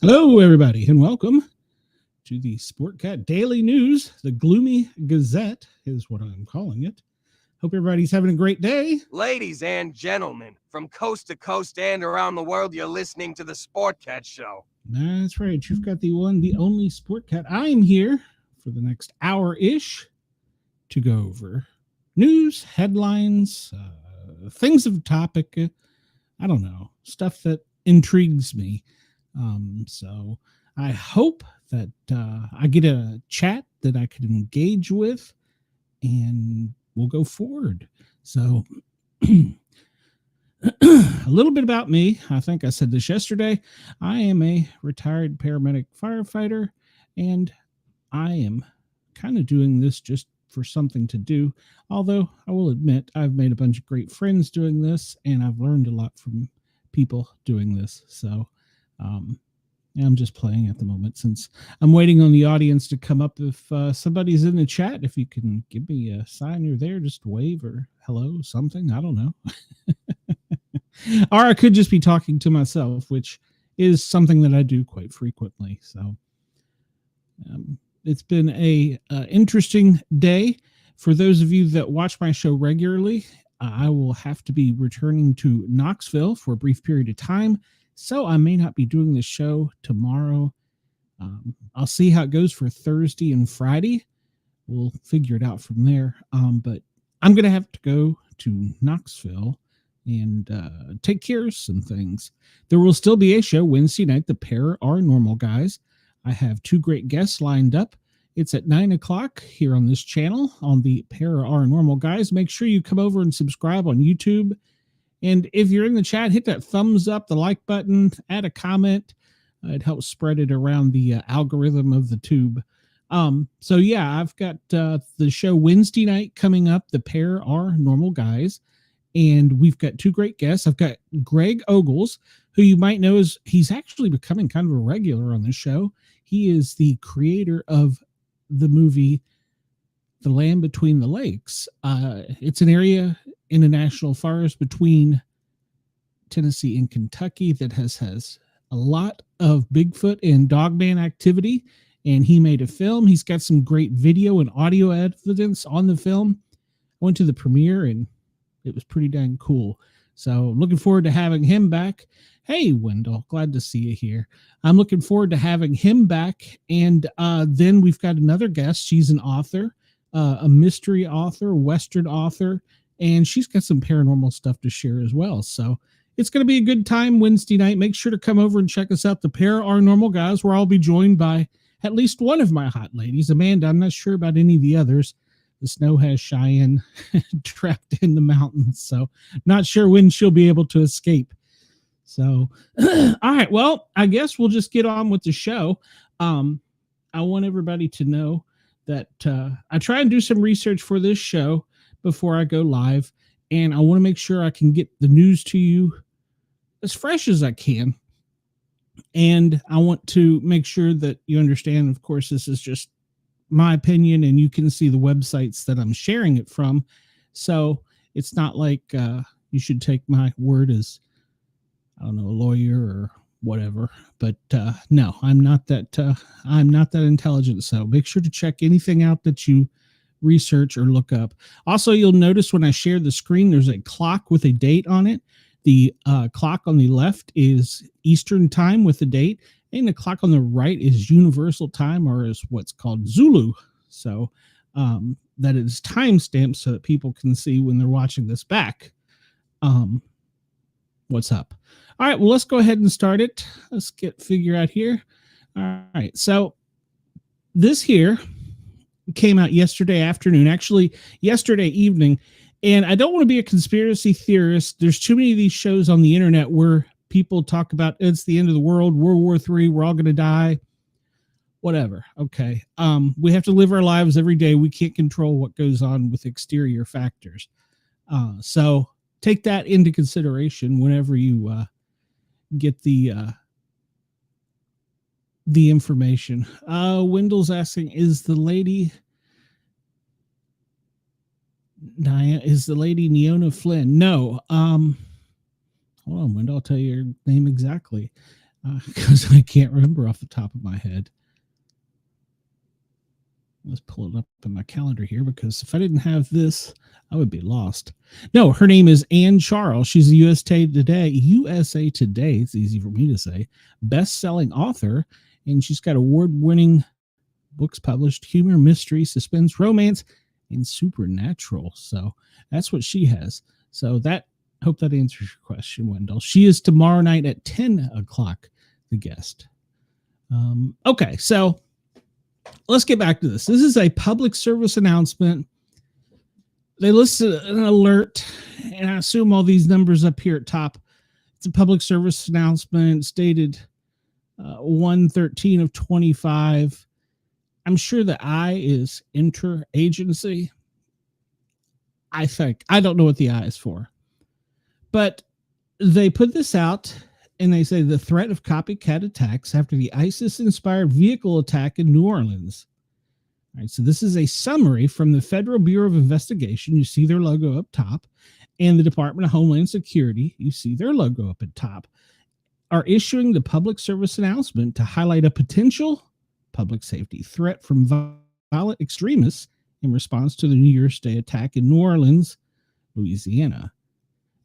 Hello, everybody, and welcome to the Sportcat Daily News. The Gloomy Gazette is what I'm calling it. Hope everybody's having a great day. Ladies and gentlemen, from coast to coast and around the world, you're listening to the Sportcat Show. That's right. You've got the one, the only Sportcat. I'm here for the next hour-ish to go over news, headlines, things of topic. I don't know, stuff that intrigues me. So I hope that I get a chat that I can engage with, and we'll go forward. So a little bit about me. I think I said this yesterday. I am a retired paramedic firefighter, and I am kind of doing this just for something to do. Although I will admit I've made a bunch of great friends doing this, and I've learned a lot from people doing this. So I'm just playing at the moment since I'm waiting on the audience to come up. If somebody's in the chat, if you can give me a sign you're there, just wave or hello, something. I don't know. Or I could just be talking to myself, which is something that I do quite frequently. So it's been a interesting day. For those of you that watch my show regularly, I will have to be returning to Knoxville for a brief period of time. So I may not be doing the show tomorrow. I'll see how it goes for Thursday and Friday. We'll figure it out from there. But I'm going to have to go to Knoxville and take care of some things. There will still be a show Wednesday night. The pair are normal guys. I have two great guests lined up. It's at 9 o'clock here on this channel on the pair are normal guys. Make sure you come over and subscribe on YouTube. And if you're in the chat, hit that thumbs up, the like button, add a comment. It helps spread it around the algorithm of the tube. So yeah, I've got the show Wednesday night coming up. The pair are normal guys. And we've got two great guests. I've got Greg Ogles, who you might know is he's actually becoming kind of a regular on the show. He is the creator of the movie The Land Between the Lakes. It's an area in a national forest between Tennessee and Kentucky that has a lot of Bigfoot and Dogman activity, and he made a film. He's got some great video and audio evidence on the film. I went to the premiere, and it was pretty dang cool. So looking forward to having him back. Hey, Wendell, glad to see you here. I'm looking forward to having him back. And then we've got another guest. She's an author, a mystery author, Western author, and she's got some paranormal stuff to share as well. So it's going to be a good time Wednesday night. Make sure to come over and check us out. The pair are normal guys, where I'll be joined by at least one of my hot ladies. Amanda, I'm not sure about any of the others. The snow has Cheyenne trapped in the mountains, so not sure when she'll be able to escape. So, all right, well, I guess we'll just get on with the show. I want everybody to know that I try and do some research for this show before I go live, and I want to make sure I can get the news to you as fresh as I can. And I want to make sure that you understand, of course, this is just my opinion, and you can see the websites that I'm sharing it from. So it's not like you should take my word as, I don't know, a lawyer or whatever. But no, I'm not that intelligent. So make sure to check anything out that you research or look up. Also, you'll notice when I share the screen, there's a clock with a date on it. The clock on the left is Eastern time with the date, and the clock on the right is Universal time, or is what's called Zulu. So that is timestamped so that people can see when they're watching this back. What's up? All right, well, let's go ahead and start it. Let's figure out here. All right, so this here came out yesterday afternoon, actually yesterday evening. And I don't want to be a conspiracy theorist. There's too many of these shows on the internet where people talk about it's the end of the world, World War III, we're all going to die, whatever. Okay. We have to live our lives every day. We can't control what goes on with exterior factors. So take that into consideration whenever you get the information. Wendell's asking, is the lady Neona Flynn? No. Hold on, Wendell, I'll tell you your name exactly. because I can't remember off the top of my head. Let's pull it up in my calendar here, because if I didn't have this, I would be lost. No, her name is Ann Charles. She's a USA Today, it's easy for me to say, best-selling author, and she's got award-winning books published: humor, mystery, suspense, romance, and supernatural. So that's what she has. So that, hope that answers your question, Wendell. She is tomorrow night at 10 o'clock, the guest. Okay, so let's get back to this. This is a public service announcement. They listed an alert, and I assume all these numbers up here at top. It's a public service announcement stated 1/13 of 25. I'm sure the I is interagency. I think. I don't know what the I is for. But they put this out, and they say the threat of copycat attacks after the ISIS-inspired vehicle attack in New Orleans. All right, so this is a summary from the Federal Bureau of Investigation. You see their logo up top. And the Department of Homeland Security, you see their logo up at top, are issuing the public service announcement to highlight a potential public safety threat from violent extremists in response to the New Year's Day attack in New Orleans, Louisiana.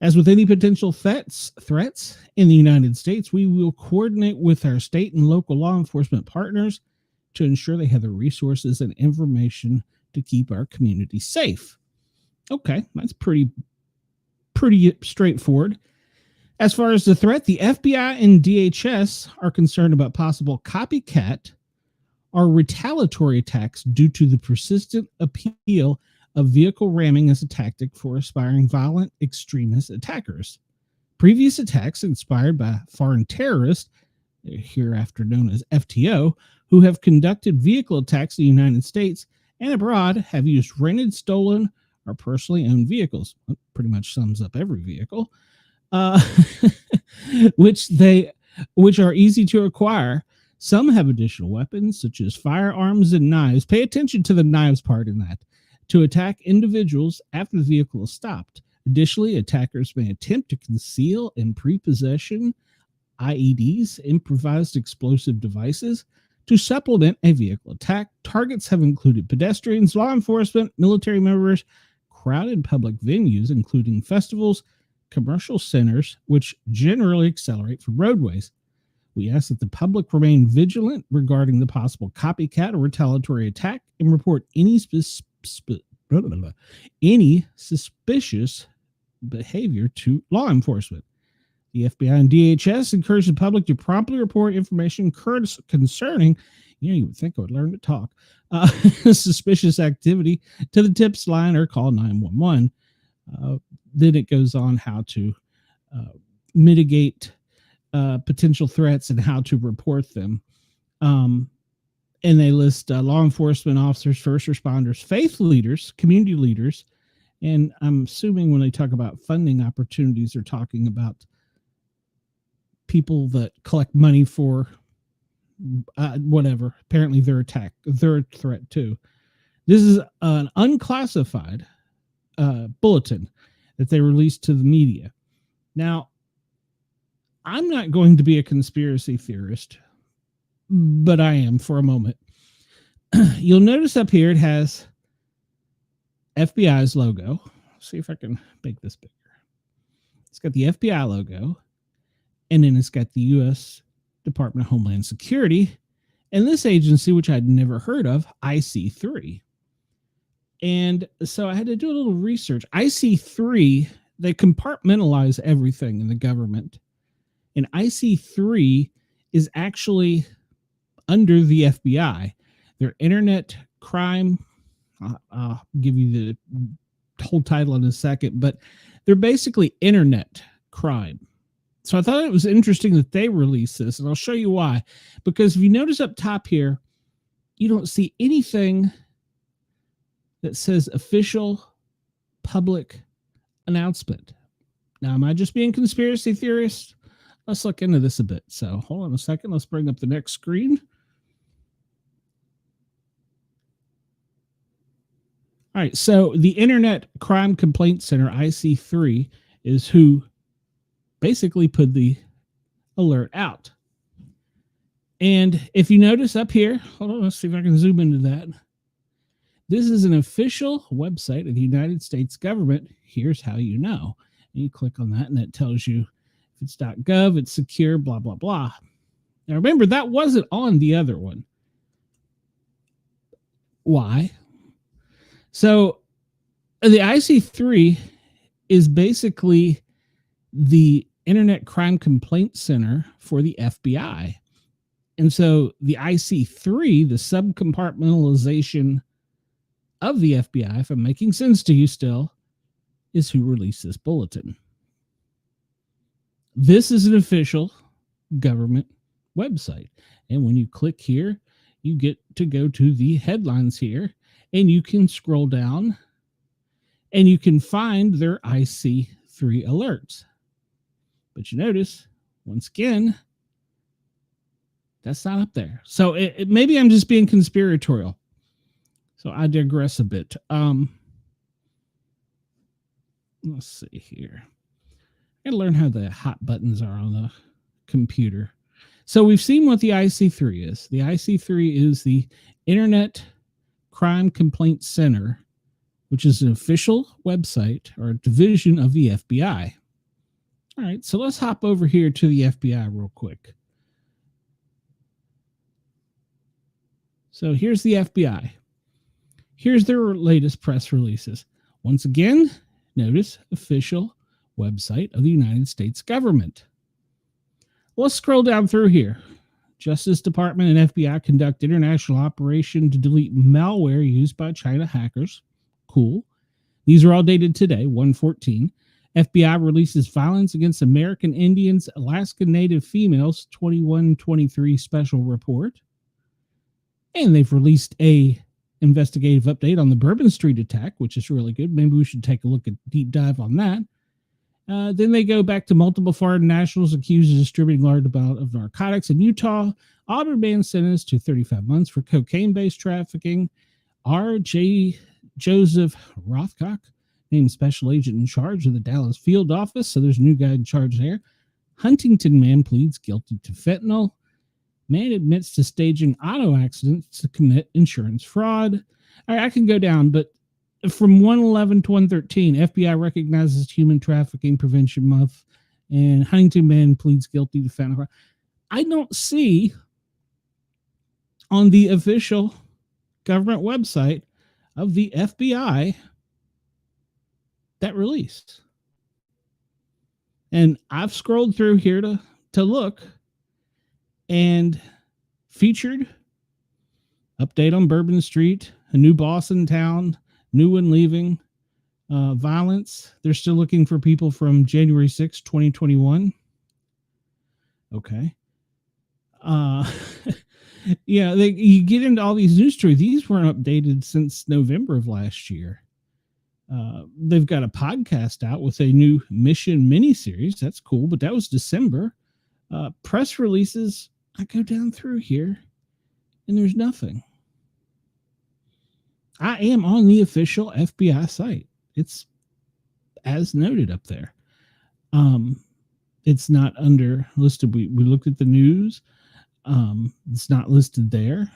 As with any potential threats in the United States, we will coordinate with our state and local law enforcement partners to ensure they have the resources and information to keep our community safe. Okay, that's pretty straightforward. As far as the threat, the FBI and DHS are concerned about possible copycat or retaliatory attacks due to the persistent appeal of vehicle ramming as a tactic for aspiring violent extremist attackers. Previous attacks inspired by foreign terrorists, hereafter known as FTO, who have conducted vehicle attacks in the United States and abroad, have used rented, stolen, or personally owned vehicles. That pretty much sums up every vehicle, which are easy to acquire. Some have additional weapons, such as firearms and knives. Pay attention to the knives part in that. To attack individuals after the vehicle is stopped. Additionally, attackers may attempt to conceal in pre-possession IEDs, improvised explosive devices, to supplement a vehicle attack. Targets have included pedestrians, law enforcement, military members, crowded public venues, including festivals, commercial centers, which generally accelerate from roadways. We ask that the public remain vigilant regarding the possible copycat or retaliatory attack and report any suspicious behavior to law enforcement. The FBI and DHS encourage the public to promptly report information concerning, you would think I would learn to talk, suspicious activity to the tips line or call 911. Then it goes on how to mitigate potential threats and how to report them. And they list law enforcement officers, first responders, faith leaders, community leaders. And I'm assuming when they talk about funding opportunities, they're talking about people that collect money for whatever. Apparently they're a threat too. This is an unclassified bulletin that they released to the media. Now, I'm not going to be a conspiracy theorist, but I am for a moment. You'll notice up here it has FBI's logo. Let's see if I can make this bigger. It's got the FBI logo, and then it's got the U.S. Department of Homeland Security, and this agency, which I'd never heard of, IC3. And so I had to do a little research. IC3, they compartmentalize everything in the government. And IC3 is actually under the FBI. Their internet crime, I'll give you the whole title in a second, but they're basically internet crime. So I thought it was interesting that they released this, and I'll show you why. Because if you notice up top here, you don't see anything that says official public announcement. Now, am I just being conspiracy theorist? Let's look into this a bit. So hold on a second. Let's bring up the next screen. All right. So the Internet Crime Complaint Center, IC3, is who basically put the alert out. And if you notice up here, hold on, let's see if I can zoom into that. This is an official website of the United States government. Here's how you know. And you click on that, and that tells you if it's .gov, it's secure, blah, blah, blah. Now, remember, that wasn't on the other one. Why? So the IC3 is basically the Internet Crime Complaint Center for the FBI. And so the IC3, the subcompartmentalization of the FBI, if I'm making sense to you still, is who released this bulletin. This is an official government website. And when you click here, you get to go to the headlines here, and you can scroll down and you can find their IC3 alerts. But you notice, once again, that's not up there. So maybe I'm just being conspiratorial. So I digress a bit. Let's see here. I gotta learn how the hot buttons are on the computer. So we've seen what the IC3 is. The IC3 is the Internet Crime Complaint Center, which is an official website or a division of the FBI. All right, so let's hop over here to the FBI real quick. So here's the FBI. Here's their latest press releases. Once again, notice official website of the United States government. Let's scroll down through here. Justice Department and FBI conduct international operation to delete malware used by China hackers. Cool. These are all dated today, 1/14. FBI releases violence against American Indians, Alaska Native females, 21-23 special report. And they've released a investigative update on the Bourbon Street attack, which is really good. Maybe we should take a look at deep dive on that. Then they go back to multiple foreign nationals accused of distributing large amounts of narcotics in Utah. Auburn man sentenced to 35 months for cocaine-based trafficking. R.J. Joseph Rothcock named special agent in charge of the Dallas field office. So there's a new guy in charge there. Huntington man pleads guilty to fentanyl. Man admits to staging auto accidents to commit insurance fraud. All right, I can go down, but from 111 to 113, FBI recognizes Human Trafficking Prevention Month, and Huntington man pleads guilty to fentanyl. I don't see on the official government website of the FBI that release. And I've scrolled through here to look, and featured update on Bourbon Street, a new boss in town, new one leaving, violence. They're still looking for people from January 6, 2021. Okay. Yeah, you get into all these news stories. These weren't updated since November of last year. They've got a podcast out with a new mission miniseries. That's cool, but that was December. Press releases, I go down through here, and there's nothing. I am on the official FBI site. It's as noted up there. It's not under listed. We looked at the news. It's not listed there.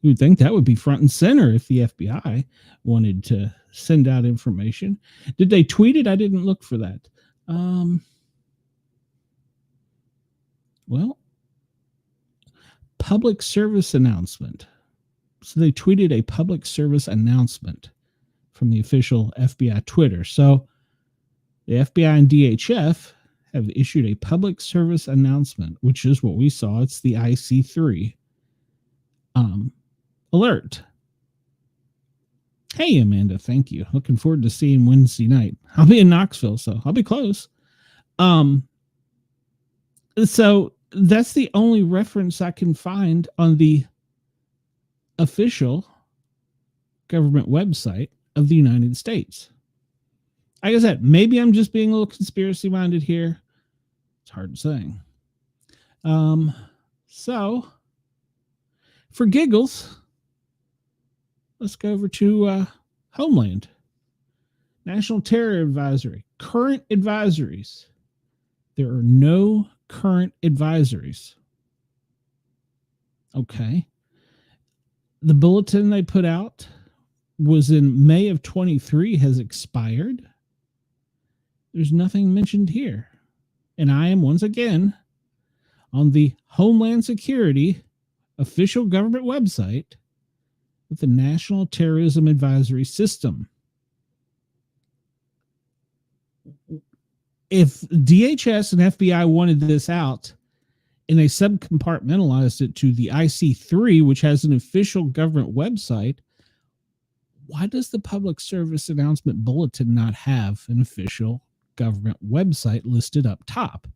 You would think that would be front and center if the FBI wanted to send out information. Did they tweet it? I didn't look for that. Well, public service announcement. So they tweeted a public service announcement from the official FBI Twitter. So the FBI and DHF have issued a public service announcement, which is what we saw. It's the IC3 alert. Hey, Amanda, thank you. Looking forward to seeing Wednesday night. I'll be in Knoxville, so I'll be close. So that's the only reference I can find on the official government website of the United States. Like I said, maybe I'm just being a little conspiracy minded here. It's hard to say. So for giggles, let's go over to Homeland. National Terror Advisory. Current advisories. There are no current advisories. Okay. The bulletin they put out was in May of 23, has expired. There's nothing mentioned here. And I am once again on the Homeland Security official government website with the National Terrorism Advisory System. If DHS and FBI wanted this out and they subcompartmentalized it to the IC3, which has an official government website, why does the Public Service Announcement Bulletin not have an official government website listed up top?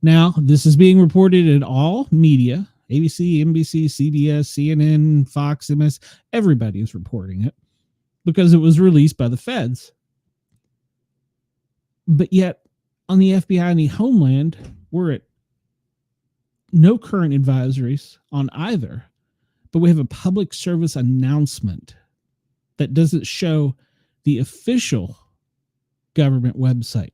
Now, this is being reported in all media, ABC, NBC, CBS, CNN, Fox, MS, everybody is reporting it because it was released by the feds. But yet, on the FBI and the Homeland, we're at no current advisories on either, but we have a public service announcement that doesn't show the official government website.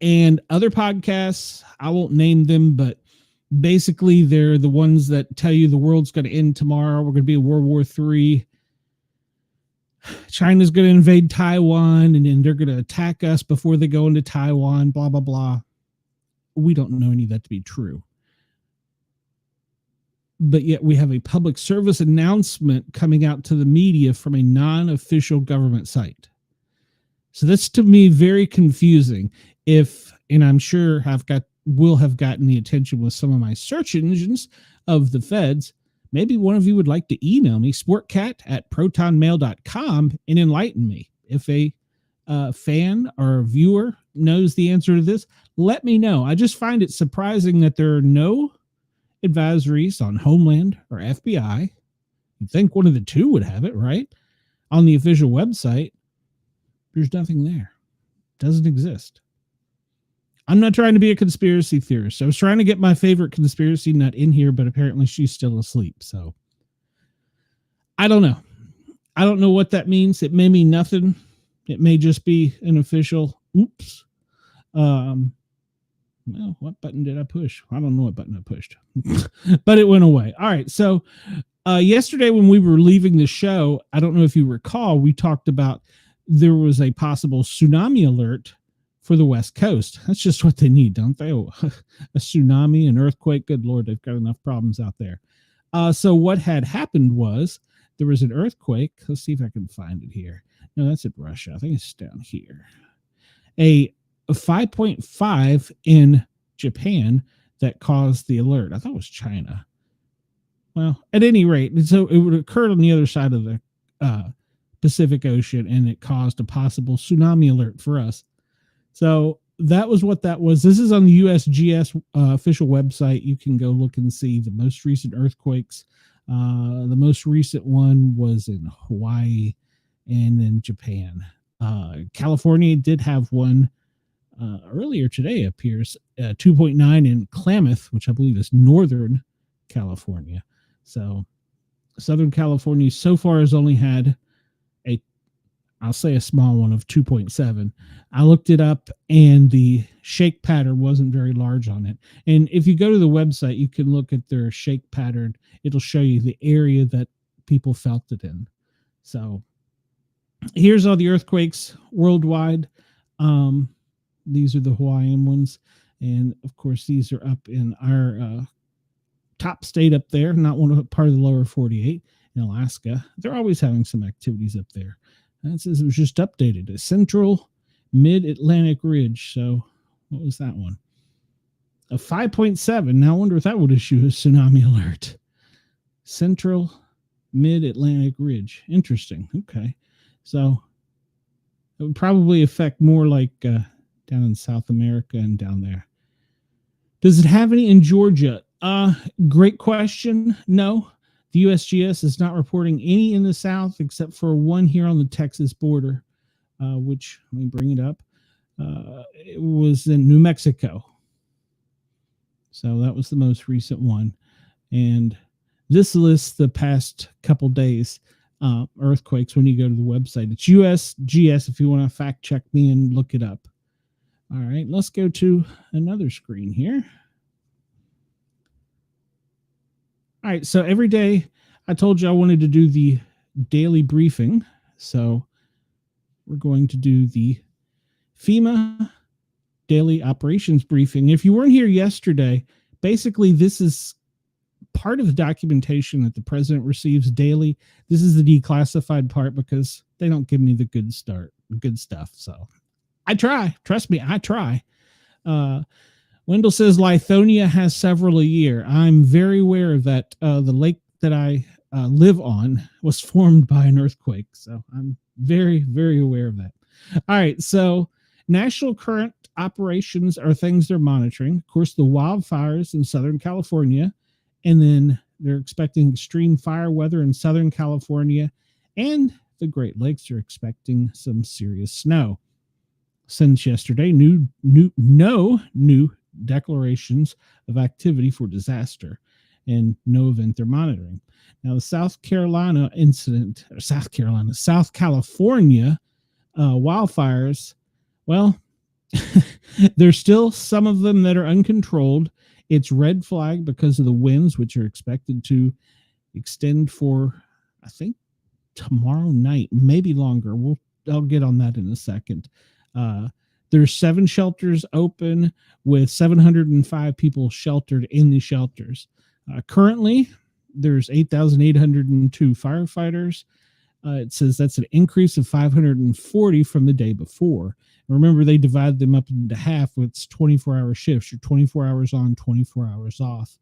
And other podcasts, I won't name them, but basically they're the ones that tell you the world's going to end tomorrow. We're going to be in World War III. China's going to invade Taiwan, and then they're going to attack us before they go into Taiwan, blah, blah, blah. We don't know any of that to be true. But yet we have a public service announcement coming out to the media from a non-official government site. So that's, to me, very confusing. And I'm sure will have gotten the attention with some of my search engines of the feds. Maybe one of you would like to email me, sportcat@protonmail.com, and enlighten me. If a fan or a viewer knows the answer to this, let me know. I just find it surprising that there are no advisories on Homeland or FBI. You'd think one of the two would have it, right? On the official website, there's nothing there. Doesn't exist. I'm not trying to be a conspiracy theorist. I was trying to get my favorite conspiracy nut in here, but apparently she's still asleep. So I don't know. I don't know what that means. It may mean nothing. It may just be an official. Oops. Well, what button did I push? I don't know what button I pushed, but it went away. All right. So yesterday when we were leaving the show, I don't know if you recall, we talked about there was a possible tsunami alert for the West Coast. That's just what they need, don't they? A tsunami, an earthquake. Good Lord, they've got enough problems out there. So what had happened was there was an earthquake. Let's see if I can find it here. No, that's in Russia. I think it's down here. A 5.5 in Japan that caused the alert. I thought it was China. Well, at any rate, so it would occur on the other side of the Pacific Ocean, and it caused a possible tsunami alert for us. So that was what that was. This is on the USGS official website. You can go look and see the most recent earthquakes. The most recent one was in Hawaii and in Japan. California did have one earlier today, appears 2.9 in Klamath, which I believe is Northern California. So Southern California so far has only had I'll say a small one of 2.7. I looked it up and the shake pattern wasn't very large on it. And if you go to the website, you can look at their shake pattern. It'll show you the area that people felt it in. So here's all the earthquakes worldwide. These are the Hawaiian ones. And of course, these are up in our top state up there, not part of the lower 48 in Alaska. They're always having some activities up there. That says it was just updated. A central mid-Atlantic ridge. So what was that one? A 5.7. Now I wonder if that would issue a tsunami alert. Central mid-Atlantic ridge. Interesting. Okay. So it would probably affect more like down in South America and down there. Does it have any in Georgia? Great question. No. The USGS is not reporting any in the South except for one here on the Texas border, which, let me bring it up. It was in New Mexico. So that was the most recent one. And this lists the past couple days earthquakes when you go to the website. It's USGS if you want to fact check me and look it up. All right, let's go to another screen here. All right, so every day I told you I wanted to do the daily briefing. So we're going to do the FEMA daily operations briefing. If you weren't here yesterday, basically this is part of the documentation that the president receives daily. This is the declassified part because they don't give me the good stuff. So I try. Trust me, I try. Wendell says Lithonia has several a year. I'm very aware of that. The lake that I live on was formed by an earthquake. So I'm very, very aware of that. All right. So national current operations are things they're monitoring. Of course, the wildfires in Southern California. And then they're expecting extreme fire weather in Southern California. And the Great Lakes are expecting some serious snow. Since yesterday, no new declarations of activity for disaster and no event they're monitoring. Now, the South California wildfires, well, there's still some of them that are uncontrolled. It's red flag because of the winds, which are expected to extend for, I think, tomorrow night, maybe longer. I'll get on that in a second. There's 7 shelters open with 705 people sheltered in the shelters. Currently, there's 8,802 firefighters. It says that's an increase of 540 from the day before. Remember, they divide them up into half with 24-hour shifts. You're 24 hours on, 24 hours off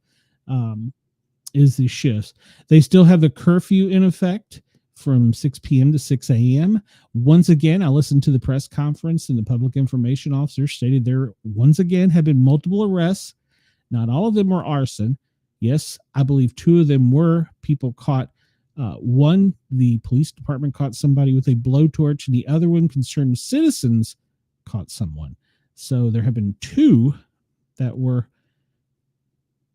is the shifts. They still have the curfew in effect from 6 p.m. to 6 a.m. Once again, I listened to the press conference and the public information officer stated there once again have been multiple arrests. Not all of them were arson. Yes, I believe 2 of them were people caught. One, the police department caught somebody with a blowtorch, and the other one concerned citizens caught someone. So there have been 2 that were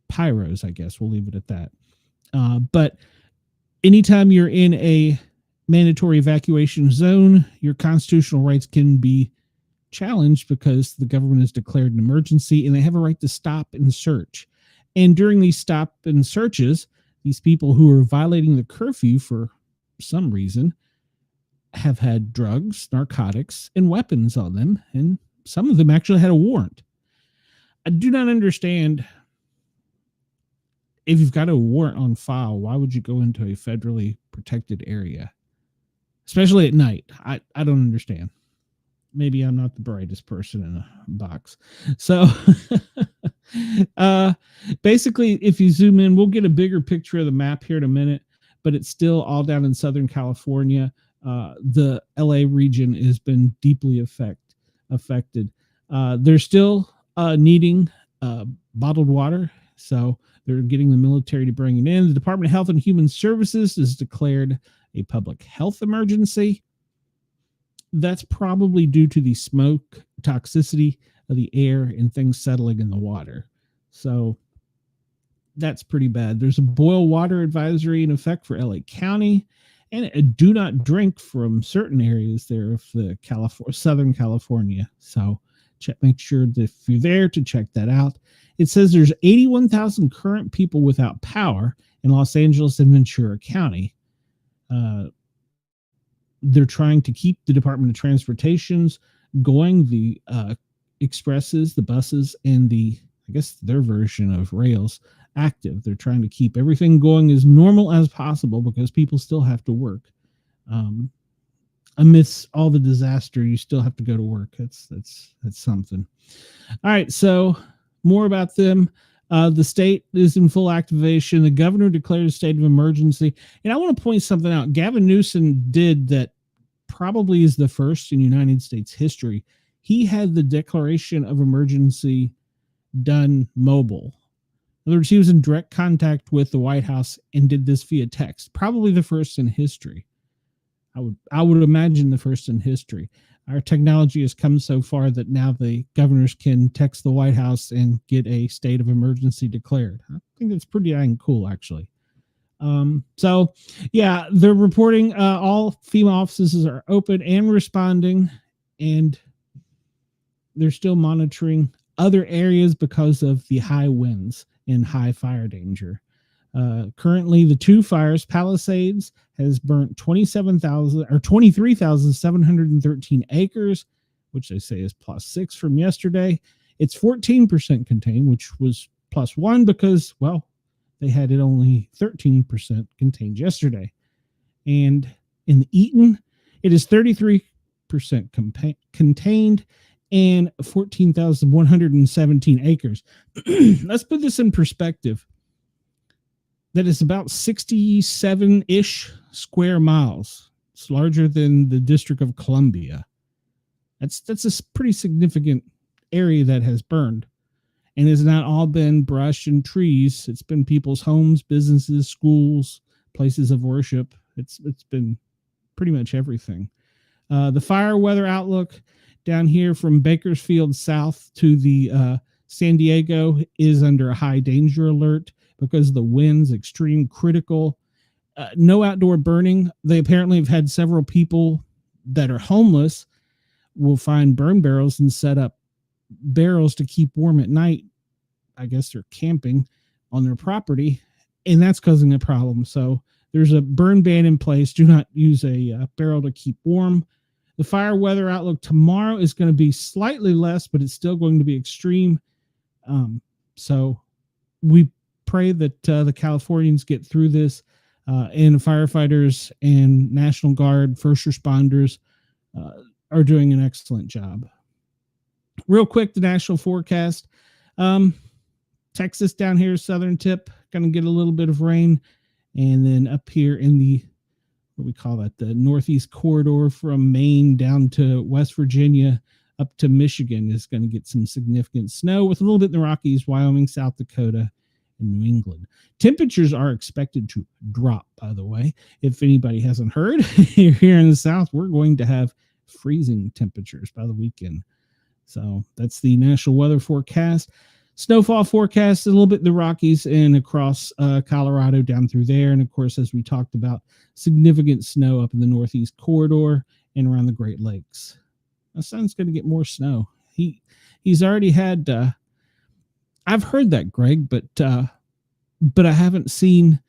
pyros, I guess. We'll leave it at that. But anytime you're in a mandatory evacuation zone, your constitutional rights can be challenged because the government has declared an emergency and they have a right to stop and search. And during these stop and searches, these people who are violating the curfew for some reason have had drugs, narcotics, and weapons on them. And some of them actually had a warrant. I do not understand. If you've got a warrant on file, why would you go into a federally protected area? Especially at night. I don't understand. Maybe I'm not the brightest person in a box. So basically, if you zoom in, we'll get a bigger picture of the map here in a minute, but it's still all down in Southern California. The LA region has been deeply affected. They're still needing bottled water. So they're getting the military to bring it in. The Department of Health and Human Services has declared a public health emergency. That's probably due to the smoke toxicity of the air and things settling in the water. So that's pretty bad. There's a boil water advisory in effect for LA County, and a do not drink from certain areas there of the Southern California. So make sure that if you're there to check that out. It says there's 81,000 current people without power in Los Angeles and Ventura County. They're trying to keep the Department of Transportation's going, the expresses, the buses, and I guess their version of rails active. They're trying to keep everything going as normal as possible because people still have to work. Amidst all the disaster, you still have to go to work. That's something. All right, so more about them. The state is in full activation. The governor declared a state of emergency. And I want to point something out. Gavin Newsom did that probably is the first in United States history. He had the declaration of emergency done mobile. In other words, he was in direct contact with the White House and did this via text. Probably the first in history. I would imagine the first in history. Our technology has come so far that now the governors can text the White House and get a state of emergency declared. I think that's pretty dang cool, actually. So, yeah, they're reporting all FEMA offices are open and responding, and they're still monitoring other areas because of the high winds and high fire danger. Currently, the two fires, Palisades has burnt 23,713 acres, which they say is +6 from yesterday. It's 14% contained, which was +1 because, well, they had it only 13% contained yesterday. And in Eaton, it is 33% contained and 14,117 acres. Let's put this in perspective. That is about 67-ish square miles. It's larger than the District of Columbia. That's a pretty significant area that has burned. And it's not all been brush and trees. It's been people's homes, businesses, schools, places of worship. It's been pretty much everything. The fire weather outlook down here from Bakersfield south to the San Diego is under a high danger alert because the winds extreme critical. No outdoor burning. They apparently have had several people that are homeless will find burn barrels and set up barrels to keep warm at night. I guess they're camping on their property, and that's causing a problem. So there's a burn ban in place. Do not use a barrel to keep warm. The fire weather outlook tomorrow is going to be slightly less, but it's still going to be extreme. So we pray that the Californians get through this, and firefighters and National Guard, first responders are doing an excellent job. Real quick, the national forecast. Texas down here, southern tip, going to get a little bit of rain. And then up here in the, what we call that, the northeast corridor from Maine down to West Virginia up to Michigan is going to get some significant snow, with a little bit in the Rockies, Wyoming, South Dakota, and New England. Temperatures are expected to drop, by the way. If anybody hasn't heard, here in the South, we're going to have freezing temperatures by the weekend. So that's the national weather forecast. Snowfall forecast a little bit in the Rockies and across Colorado down through there. And of course, as we talked about, significant snow up in the northeast corridor and around the Great Lakes. My son's going to get more snow. He's already had, I've heard that, Greg, but I haven't seen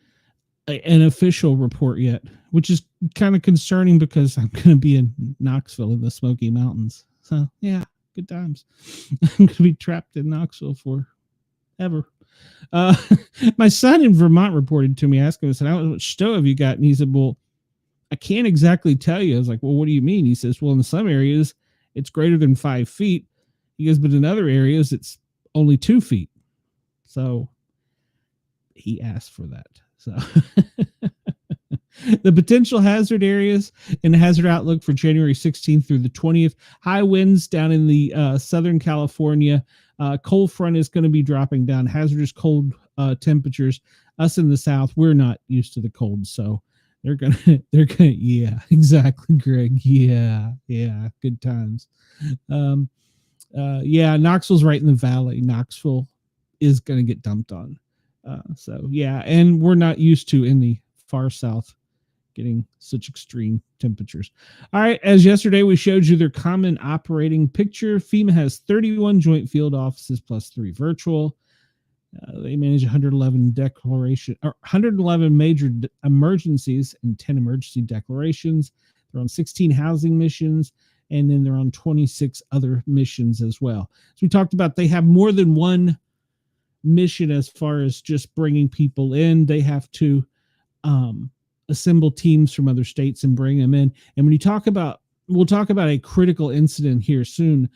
an official report yet, which is kind of concerning because I'm going to be in Knoxville in the Smoky Mountains. So yeah, good times. I'm going to be trapped in Knoxville forever. My son in Vermont reported to me, asking us, how much snow have you got? And he said, well, I can't exactly tell you. I was like, well, what do you mean? He says, well, in some areas it's greater than 5 feet. He goes, but in other areas it's only 2 feet. So he asked for that. So the potential hazard areas and the hazard outlook for January 16th through the 20th. High winds down in the Southern California. Cold front is going to be dropping down. Hazardous cold temperatures. Us in the South, we're not used to the cold, so they're gonna, yeah, exactly, Greg. Yeah, good times. Yeah, Knoxville's right in the valley. Knoxville is going to get dumped on. So yeah, and we're not used to in the far South getting such extreme temperatures. All right, as yesterday we showed you their common operating picture. FEMA has 31 joint field offices plus 3 virtual. They manage 111 major emergencies and 10 emergency declarations. They're on 16 housing missions, and then they're on 26 other missions as well. So we talked about they have more than one mission as far as just bringing people in. They have to assemble teams from other states and bring them in. And when you talk about, we'll talk about a critical incident here soon.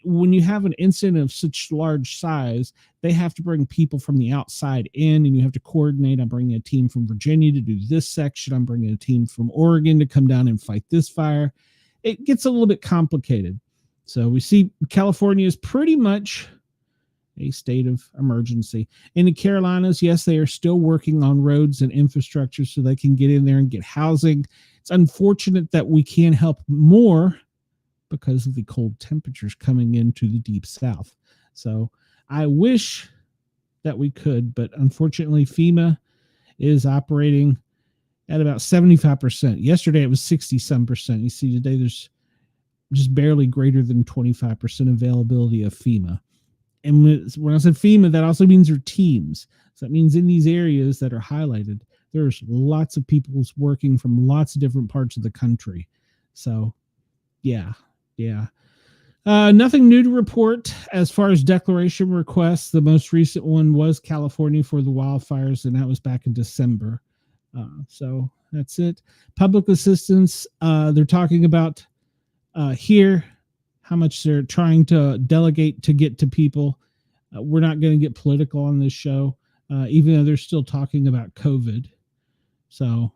When you have an incident of such large size, they have to bring people from the outside in, and you have to coordinate. I'm bringing a team from Virginia to do this section. I'm bringing a team from Oregon to come down and fight this fire. It gets a little bit complicated. So we see California is pretty much a state of emergency. In the Carolinas, yes, they are still working on roads and infrastructure so they can get in there and get housing. It's unfortunate that we can't help more because of the cold temperatures coming into the deep South. So I wish that we could, but unfortunately FEMA is operating at about 75%. Yesterday it was 60-some%. You see today there's just barely greater than 25% availability of FEMA. And when I said FEMA, that also means they're teams. So that means in these areas that are highlighted, there's lots of people working from lots of different parts of the country. So, yeah. Nothing new to report as far as declaration requests. The most recent one was California for the wildfires, and that was back in December. So that's it. Public assistance, they're talking about here how much they're trying to delegate to get to people. We're not going to get political on this show, even though they're still talking about COVID. So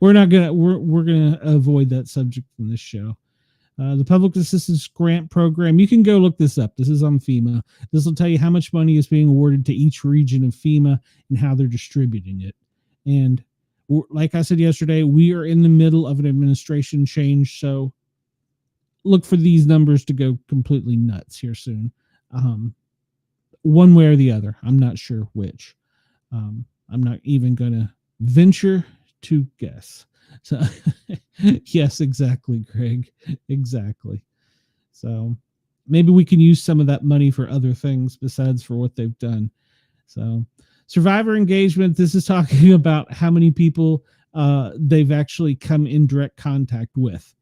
we're going to avoid that subject from this show. The Public Assistance Grant Program, you can go look this up. This is on FEMA. This will tell you how much money is being awarded to each region of FEMA and how they're distributing it. And like I said yesterday, we are in the middle of an administration change, so look for these numbers to go completely nuts here soon. One way or the other. I'm not sure which. I'm not even going to venture to guess. So yes, exactly, Greg. Exactly. So maybe we can use some of that money for other things besides for what they've done. So survivor engagement, this is talking about how many people they've actually come in direct contact with.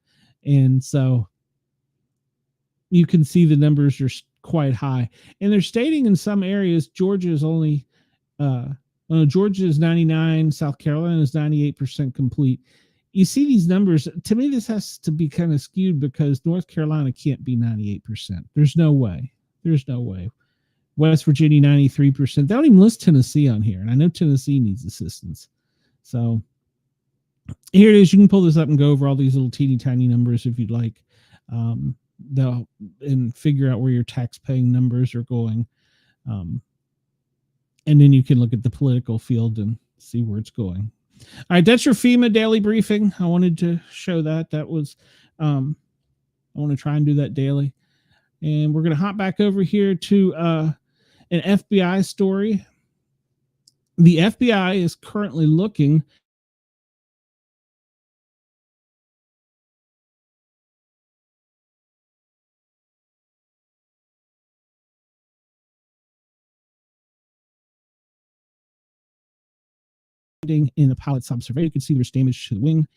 And so you can see the numbers are quite high. And they're stating in some areas, Georgia is only, Georgia is 99, South Carolina is 98% complete. You see these numbers, to me, this has to be kind of skewed because North Carolina can't be 98%. There's no way. West Virginia, 93%. They don't even list Tennessee on here. And I know Tennessee needs assistance. So here it is. You can pull this up and go over all these little teeny tiny numbers if you'd like. And figure out where your tax paying numbers are going. And then you can look at the political field and see where it's going. All right, that's your FEMA daily briefing. I wanted to show that. That was, I want to try and do that daily. And we're going to hop back over here to an FBI story. The FBI is currently looking in the pilot's observation. You can see there's damage to the wing.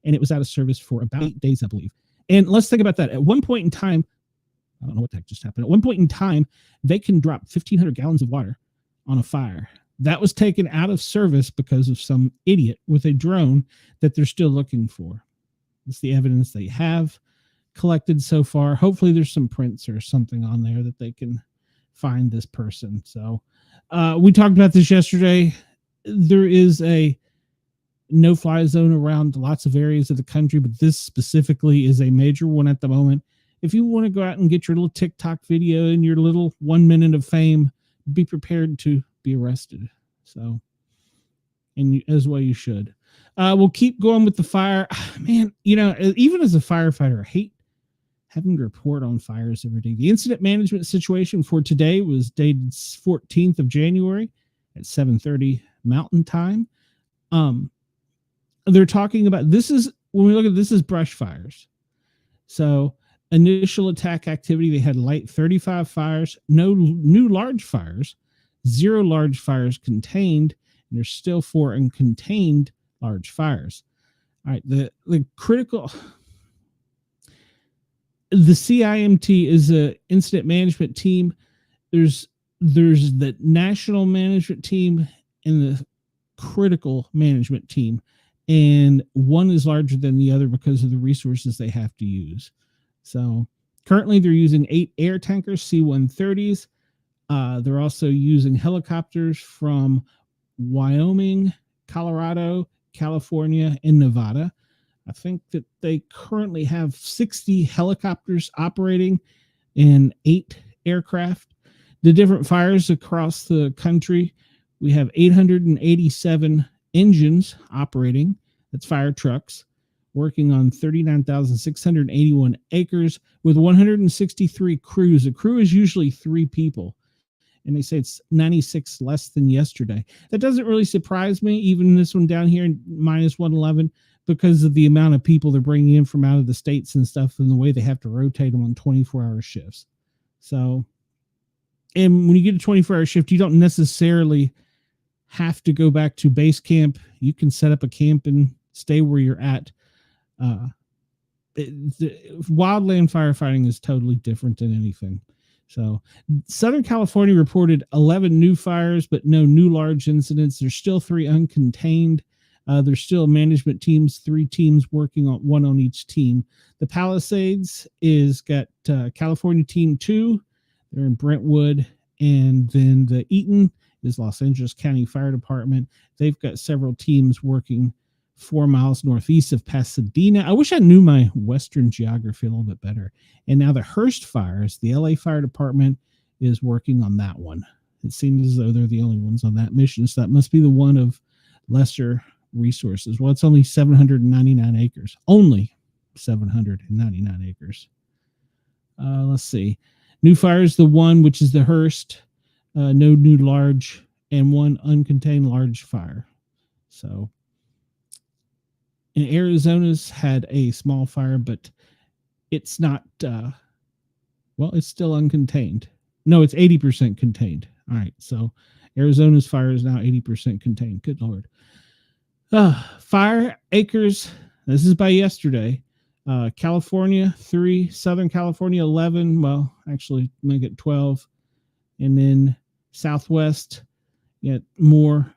And it was out of service for about 8 days, I believe. And let's think about that. At one point in time, I don't know what the heck just happened. At one point in time, they can drop 1,500 gallons of water on a fire. That was taken out of service because of some idiot with a drone that they're still looking for. It's the evidence they have collected so far. Hopefully there's some prints or something on there that they can find this person. So we talked about this yesterday. There is a no-fly zone around lots of areas of the country, but this specifically is a major one at the moment. If you want to go out and get your little TikTok video and your little 1 minute of fame, be prepared to be arrested. So, and as well you should. We'll keep going with the fire. Man, you know, even as a firefighter, I hate having to report on fires every day. The incident management situation for today was dated 14th of January at 7:30 Mountain Time. They're talking about, this is, when we look at this, is brush fires. So initial attack activity, they had light 35 fires, no new large fires, 0 large fires contained, and there's still 4 uncontained large fires. All right, the critical, the CIMT is a incident management team. There's the national management team and the critical management team, and one is larger than the other because of the resources they have to use. So currently they're using 8 air tankers, C-130s. They're also using helicopters from Wyoming, Colorado, California, and Nevada. I think that they currently have 60 helicopters operating and 8 aircraft. The different fires across the country, we have 887 engines operating. That's fire trucks working on 39,681 acres with 163 crews. A crew is usually 3 people. And they say it's 96 less than yesterday. That doesn't really surprise me, even this one down here, minus 111, because of the amount of people they're bringing in from out of the states and stuff, and the way they have to rotate them on 24-hour shifts. So, and when you get a 24-hour shift, you don't necessarily have to go back to base camp. You can set up a camp and stay where you're at. Wildland firefighting is totally different than anything. So Southern California reported 11 new fires, but no new large incidents. There's still 3 uncontained. There's still management teams, 3 teams working on, 1 on each team. The Palisades is got California Team 2. They're in Brentwood. And then the Eaton is Los Angeles County Fire Department. They've got several teams working 4 miles northeast of Pasadena. I wish I knew my Western geography a little bit better. And now the Hearst fires, the LA Fire Department is working on that one. It seems as though they're the only ones on that mission. So that must be the one of lesser resources. Well, it's only 799 acres. Only 799 acres. Let's see. New fires, the one, which is the Hearst. No new large, and 1 uncontained large fire. So, in Arizona's had a small fire, but it's not, it's still uncontained. No, it's 80% contained. All right. So Arizona's fire is now 80% contained. Good Lord. Fire acres. This is by yesterday. California, 3, Southern California, 11. Well, actually make it 12. And then Southwest, more.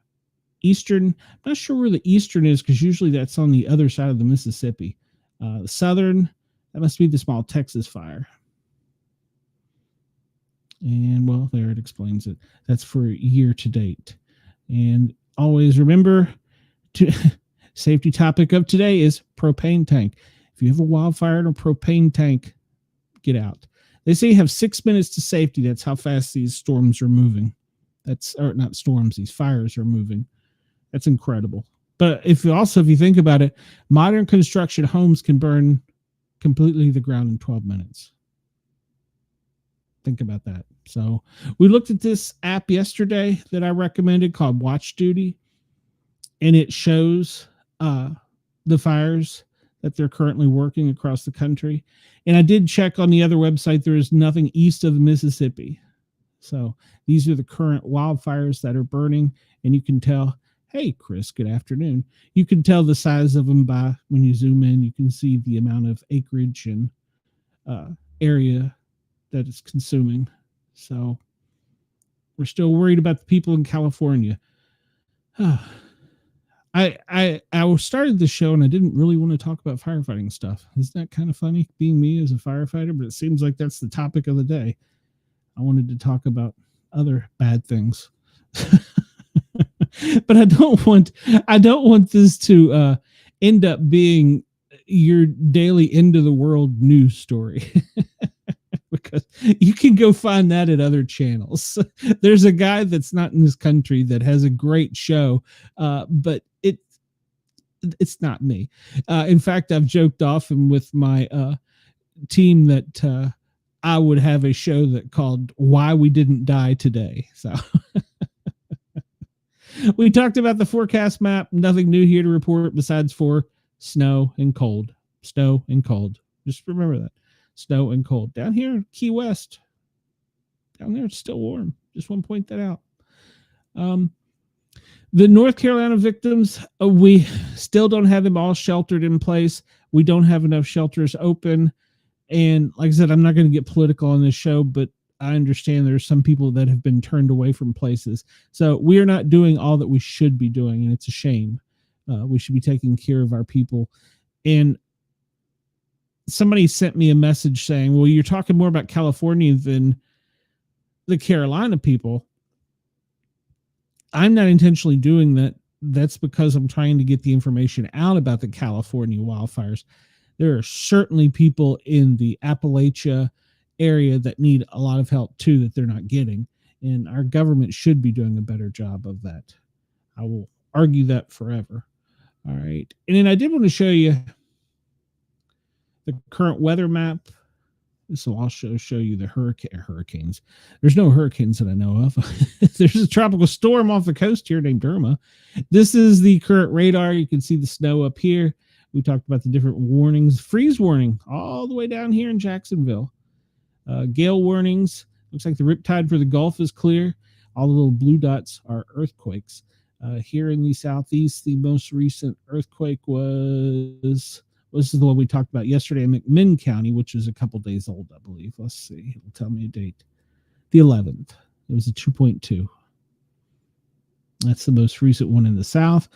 Eastern, I'm not sure where the Eastern is, because usually that's on the other side of the Mississippi. The Southern, that must be the small Texas fire. And, well, there it explains it. That's for year to date. And always remember, safety topic of today is propane tank. If you have a wildfire in a propane tank, get out. They say you have 6 minutes to safety. That's how fast these storms are moving. Not storms, these fires are moving. That's incredible. But if you think about it, modern construction homes can burn completely to the ground in 12 minutes. Think about that. So we looked at this app yesterday that I recommended called Watch Duty, and it shows the fires that they're currently working across the country. And I did check on the other website. There is nothing east of the Mississippi. So these are the current wildfires that are burning, and you can tell. Hey, Chris, good afternoon. You can tell the size of them by when you zoom in. You can see the amount of acreage and area that it's consuming. So we're still worried about the people in California. I started the show and I didn't really want to talk about firefighting stuff. Isn't that kind of funny, being me as a firefighter? But it seems like that's the topic of the day. I wanted to talk about other bad things. But I don't want this to end up being your daily end of the world news story. Because you can go find that at other channels. There's a guy that's not in this country that has a great show, but it's not me. In fact, I've joked often with my team that I would have a show that called Why We Didn't Die Today. So we talked about the forecast map. Nothing new here to report besides for snow and cold. Snow and cold. Just remember that. Snow and cold. Down here in Key West, down there it's still warm. Just want to point that out. The North Carolina victims, we still don't have them all sheltered in place. We don't have enough shelters open. And like I said, I'm not going to get political on this show, but I understand there's some people that have been turned away from places. So we are not doing all that we should be doing, and it's a shame. We should be taking care of our people. And somebody sent me a message saying, well, you're talking more about California than the Carolina people. I'm not intentionally doing that. That's because I'm trying to get the information out about the California wildfires. There are certainly people in the Appalachia area that need a lot of help too that they're not getting, and our government should be doing a better job of that. I will argue that forever. All right, and then I did want to show you the current weather map. This will also show you the hurricanes. There's no hurricanes that I know of. There's a tropical storm off the coast here named Irma. This is the current radar. You can see the snow up here. We talked about the different warnings. Freeze warning all the way down here in Jacksonville. Gale warnings. Looks like the riptide for the Gulf is clear. All the little blue dots are earthquakes. Here in the southeast, the most recent earthquake was this is the one we talked about yesterday in McMinn County, which is a couple days old, I believe. Let's see. It'll tell me a date. The 11th. It was a 2.2. That's the most recent one in the south.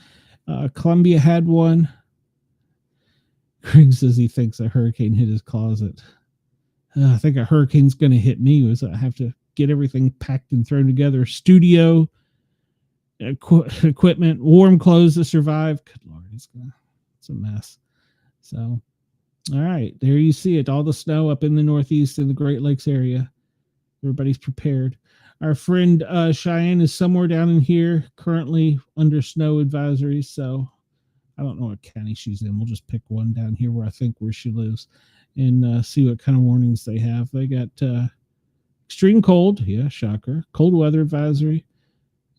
Columbia had one. Greg says he thinks a hurricane hit his closet. I think a hurricane's going to hit me. I have to get everything packed and thrown together. Studio, equipment, warm clothes to survive. Good Lord, it's a mess. So, all right, there you see it. All the snow up in the Northeast in the Great Lakes area. Everybody's prepared. Our friend Cheyenne is somewhere down in here, currently under snow advisory. So I don't know what county she's in. We'll just pick one down here where she lives and see what kind of warnings they have. They got extreme cold. Yeah, shocker. Cold weather advisory.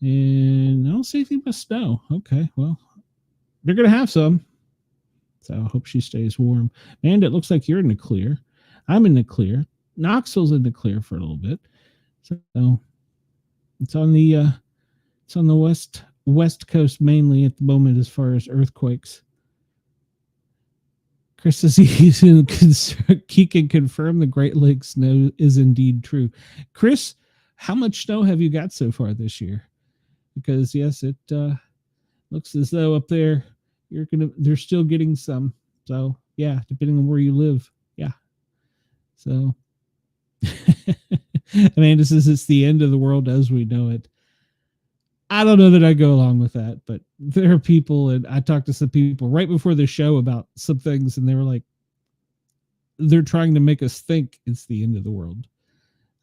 And I don't see anything but snow. Okay, well, they're going to have some. So I hope she stays warm. And it looks like you're in the clear. I'm in the clear. Knoxville's in the clear for a little bit. So it's on the west coast mainly at the moment as far as earthquakes. Chris says he can confirm the Great Lakes snow is indeed true. Chris, how much snow have you got so far this year? Because yes, it looks as though up there they're still getting some. So yeah, depending on where you live. Yeah. So Amanda says it's the end of the world as we know it. I don't know that I go along with that, but there are people, and I talked to some people right before the show about some things, and they were like, they're trying to make us think it's the end of the world.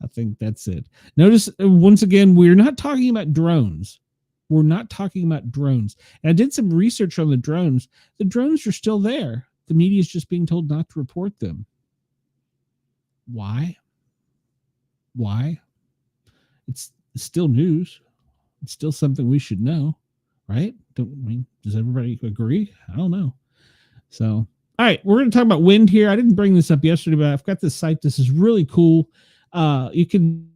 I think that's it. Notice, once again, we're not talking about drones. We're not talking about drones. And I did some research on the drones. The drones are still there. The media is just being told not to report them. Why? It's still news. It's still something we should know, right? Does everybody agree? I don't know. So, all right, we're going to talk about wind here. I didn't bring this up yesterday, but I've got this site. This is really cool. You can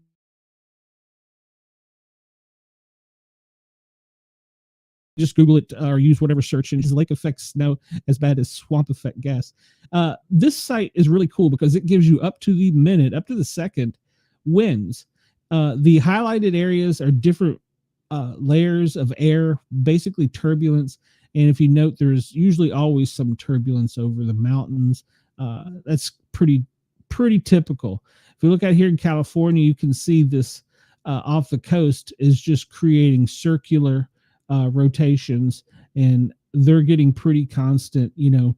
just Google it or use whatever search engine. Lake effect snow as bad as swamp effect gas. This site is really cool because it gives you up to the minute, up to the second winds. The highlighted areas are different layers of air, basically turbulence. And if you note, there's usually always some turbulence over the mountains. That's pretty typical. If you look out here in California, you can see this off the coast is just creating circular rotations, and they're getting pretty constant,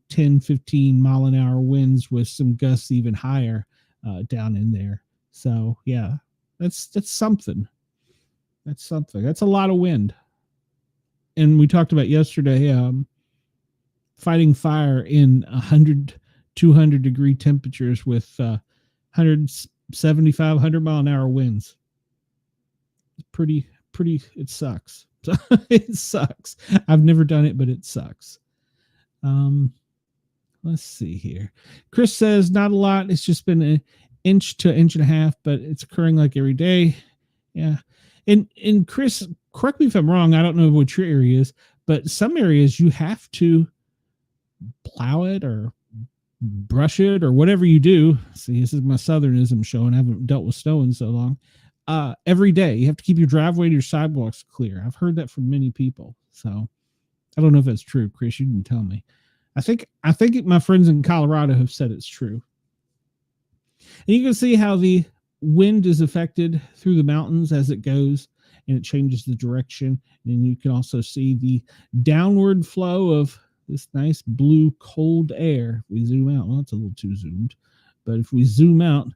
10, 15 mile an hour winds with some gusts even higher down in there. So yeah, that's something. That's something. That's a lot of wind. And we talked about yesterday, fighting fire in 100, 200 degree temperatures with 175, 100 mile an hour winds. Pretty, it sucks. It sucks. I've never done it, but it sucks. Let's see here. Chris says not a lot. It's just been an inch to inch and a half, but it's occurring like every day. Yeah. And Chris, correct me if I'm wrong. I don't know what your area is, but some areas you have to plow it or brush it or whatever you do. See, this is my southernism showing. I haven't dealt with snow in so long. Every day you have to keep your driveway and your sidewalks clear. I've heard that from many people. So I don't know if that's true. Chris, you can tell me. I think my friends in Colorado have said it's true. And you can see how the wind is affected through the mountains as it goes, and it changes the direction. And then you can also see the downward flow of this nice blue cold air. If we zoom out, well, it's a little too zoomed, but if we zoom out,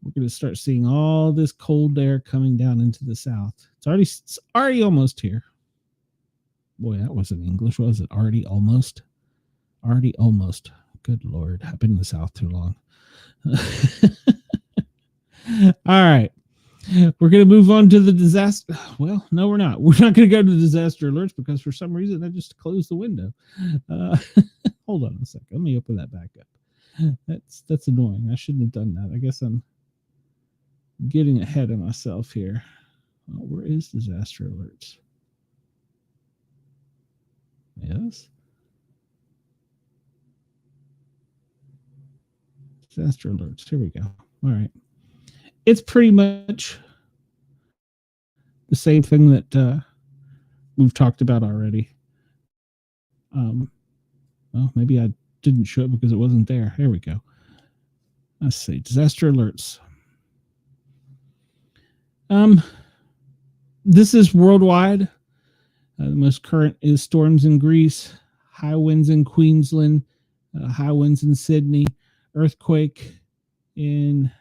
we're going to start seeing all this cold air coming down into the south. It's already almost here. Boy, that wasn't English, was it? Already almost. Good Lord, I've been in the south too long. All right. We're going to move on to the disaster. Well, no, we're not. We're not going to go to disaster alerts because for some reason I just closed the window. Hold on a second. Let me open that back up. That's annoying. I shouldn't have done that. I guess I'm getting ahead of myself here. Where is disaster alerts? Yes. Disaster alerts. Here we go. All right. It's pretty much the same thing that we've talked about already. Well, maybe I didn't show it because it wasn't there. Here we go. Let's see. Disaster alerts. This is worldwide. The most current is storms in Greece, high winds in Queensland, high winds in Sydney, earthquake in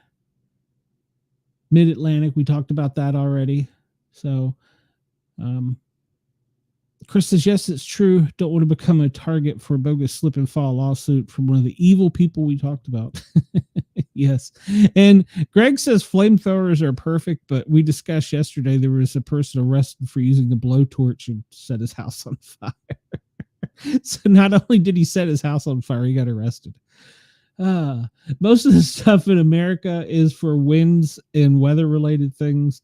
mid-Atlantic. We talked about that already. So Chris says, yes, it's true. Don't want to become a target for a bogus slip and fall lawsuit from one of the evil people we talked about. Yes. And Greg says flamethrowers are perfect, but we discussed yesterday there was a person arrested for using a blowtorch and set his house on fire. So not only did he set his house on fire, he got arrested. Most of the stuff in America is for winds and weather related things.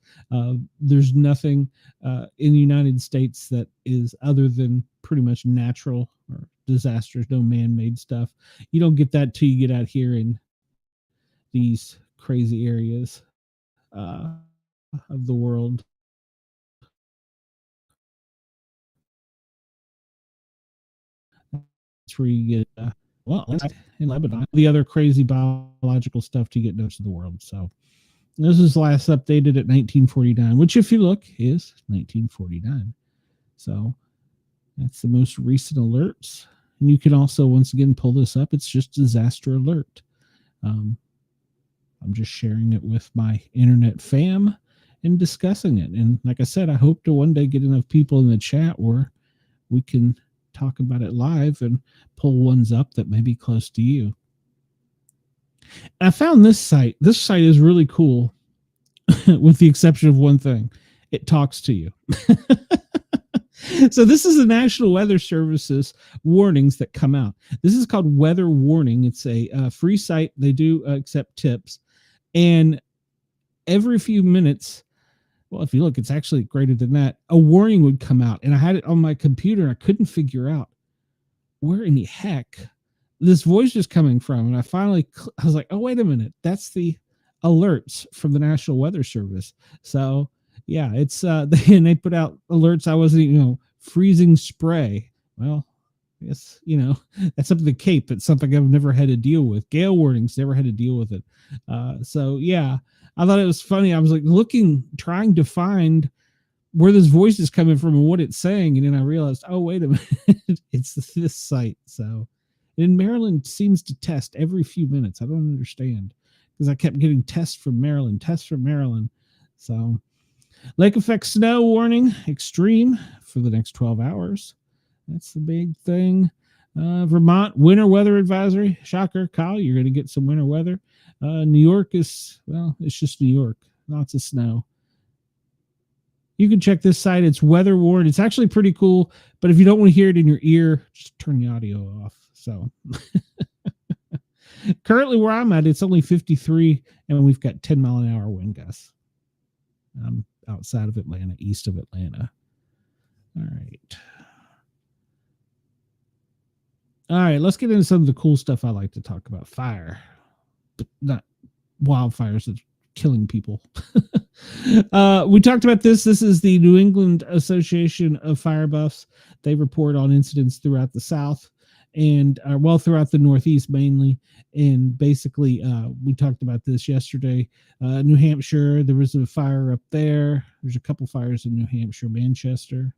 There's nothing in the United States that is other than pretty much natural or disasters, no man-made stuff. You don't get that till you get out here in these crazy areas of the world. That's where you get well, in Lebanon, the other crazy biological stuff to get most of the world. So this is last updated at 1949, which if you look is 1949. So that's the most recent alerts. And you can also, once again, pull this up. It's just disaster alert. I'm just sharing it with my internet fam and discussing it. And like I said, I hope to one day get enough people in the chat where we can talk about it live and pull ones up that may be close to you. I found this site. This site is really cool with the exception of one thing. It talks to you. So this is the National Weather Service's warnings that come out. This is called Weather Warning. It's a free site. They do accept tips. And every few minutes, well, if you look, it's actually greater than that, a warning would come out. And I had it on my computer and I couldn't figure out where in the heck this voice is coming from. And I was like, oh, wait a minute. That's the alerts from the National Weather Service. So yeah, it's they put out alerts. I wasn't, freezing spray. Well, I guess, that's up to the Cape. It's something I've never had to deal with. Gale warnings, never had to deal with it. So yeah, I thought it was funny. I was like trying to find where this voice is coming from and what it's saying. And then I realized, oh, wait a minute, it's this site. So in Maryland seems to test every few minutes. I don't understand because I kept getting tests from Maryland. So lake effect snow warning, extreme for the next 12 hours. That's the big thing. Vermont winter weather advisory. Shocker, Kyle, you're going to get some winter weather. New York it's just New York. Lots of snow. You can check this site. It's weather warned. It's actually pretty cool, but if you don't want to hear it in your ear, just turn the audio off. So currently where I'm at, it's only 53 and we've got 10-mile-an-hour wind gusts. I'm outside of Atlanta, east of Atlanta. All right, let's get into some of the cool stuff I like to talk about. Fire, but not wildfires that's killing people. We talked about this. This is the New England Association of Fire Buffs. They report on incidents throughout the South and throughout the Northeast mainly. And basically, we talked about this yesterday. New Hampshire, there was a fire up there. There's a couple fires in New Hampshire, Manchester,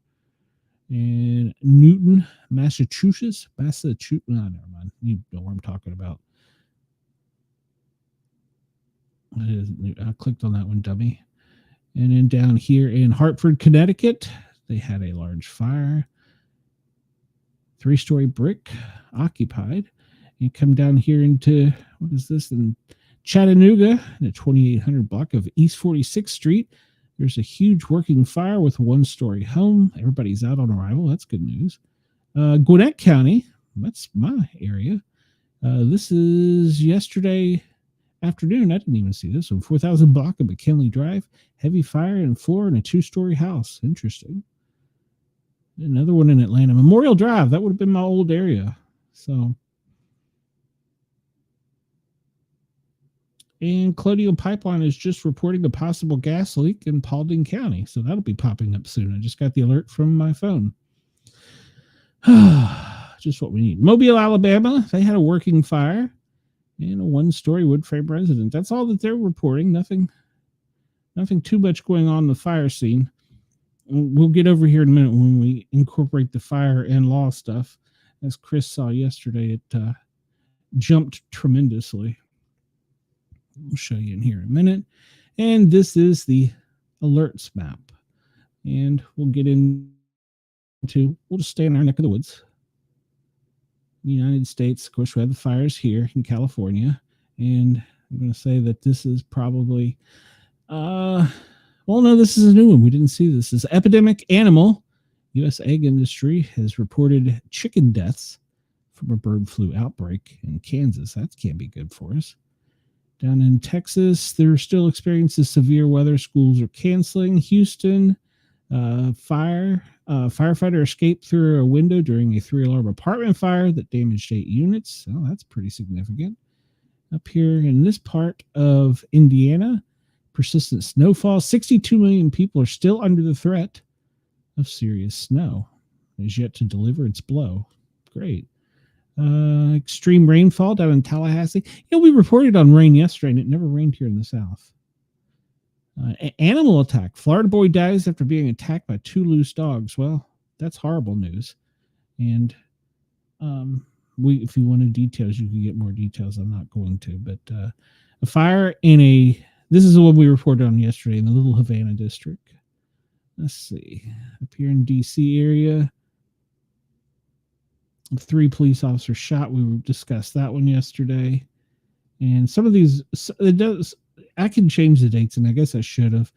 and Newton, Massachusetts. No, never mind. You know what I'm talking about. I clicked on that one, dummy. And then down here in Hartford, Connecticut, they had a large fire. 3-story brick occupied. You come down here into, what is this, in Chattanooga, in the 2800 block of East 46th Street, there's a huge working fire with a one-story home. Everybody's out on arrival. That's good news. Gwinnett County, that's my area. This is yesterday afternoon. I didn't even see this one. 4000 block of McKinley Drive. Heavy fire and floor in a two-story house. Interesting. Another one in Atlanta. Memorial Drive. That would have been my old area. So. And Colonial Pipeline is just reporting a possible gas leak in Paulding County. So that'll be popping up soon. I just got the alert from my phone. Just what we need. Mobile, Alabama. They had a working fire and a one-story wood frame residence. That's all that they're reporting. Nothing too much going on in the fire scene. We'll get over here in a minute when we incorporate the fire and law stuff. As Chris saw yesterday, it jumped tremendously. We'll show you in here in a minute. And this is the alerts map. And we'll get we'll just stay in our neck of the woods. United States, of course, we have the fires here in California. And I'm going to say that this is probably, well, no, this is a new one. We didn't see this. This is epidemic animal. U.S. egg industry has reported chicken deaths from a bird flu outbreak in Kansas. That can't be good for us. Down in Texas, they're still experiencing severe weather. Schools are canceling. Houston, firefighter escaped through a window during a 3-alarm apartment fire that damaged 8 units. Oh, that's pretty significant. Up here in this part of Indiana, persistent snowfall. 62 million people are still under the threat of serious snow. It is yet to deliver its blow. Great. Extreme rainfall down in Tallahassee. We reported on rain yesterday, and it never rained here in the South. Animal attack. Florida boy dies after being attacked by 2 loose dogs. Well, that's horrible news. And if you wanted details, you can get more details. I'm not going to. But a fire this is the one we reported on yesterday in the Little Havana district. Let's see. Up here in D.C. area, 3 police officers shot. We discussed that one yesterday. And some of these, I can change the dates, and I guess I should have,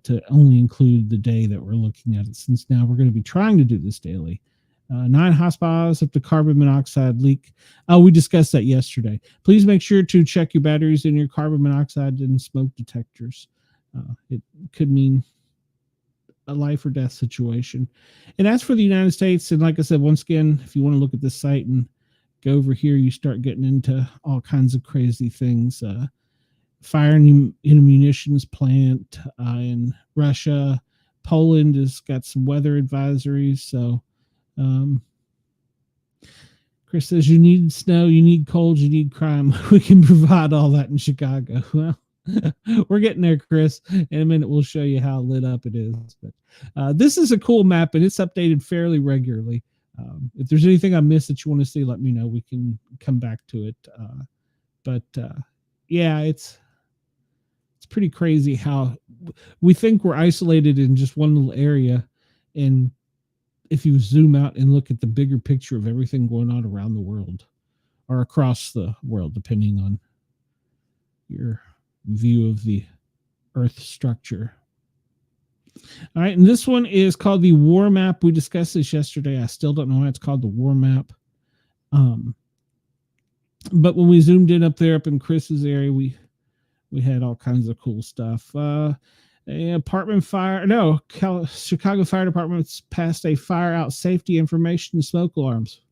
to only include the day that we're looking at it, since now we're going to be trying to do this daily. 9 hospitals after carbon monoxide leak. We discussed that yesterday. Please make sure to check your batteries and your carbon monoxide and smoke detectors. It could mean a life or death situation. And as for the United States, and like I said, once again, if you want to look at this site and go over here, you start getting into all kinds of crazy things. Fire in a munitions plant in Russia. Poland has got some weather advisories. So Chris says, you need snow, you need cold, you need crime. We can provide all that in Chicago. Well, we're getting there, Chris. In a minute, we'll show you how lit up it is. But this is a cool map, and it's updated fairly regularly. If there's anything I missed that you want to see, let me know. We can come back to it. But yeah, it's pretty crazy how we think we're isolated in just one little area. And if you zoom out and look at the bigger picture of everything going on around the world or across the world, depending on your view of the Earth structure. All right, and this one is called the War Map. We discussed this yesterday. I still don't know why it's called the War Map. But when we zoomed in up there, up in Chris's area, we had all kinds of cool stuff. Apartment fire. No, Chicago Fire Department's passed a fire out safety information smoke alarms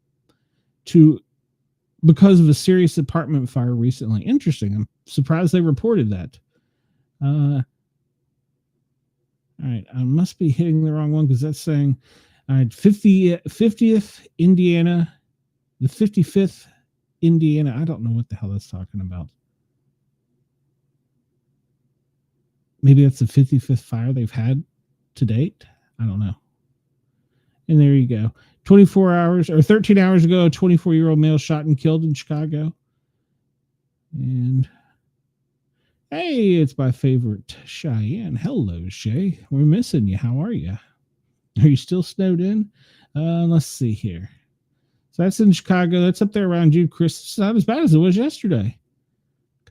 because of a serious apartment fire recently. Interesting. I'm surprised they reported that. All right, I must be hitting the wrong one because that's saying, all right, 50th Indiana, the 55th Indiana. I don't know what the hell that's talking about. Maybe that's the 55th fire they've had to date. I don't know. And there you go. 13 hours ago, a 24-year-old male shot and killed in Chicago. And hey, it's my favorite Cheyenne. Hello, Shay. We're missing you. How are you? Are you still snowed in? Let's see here. So that's in Chicago. That's up there around you, Chris. It's not as bad as it was yesterday.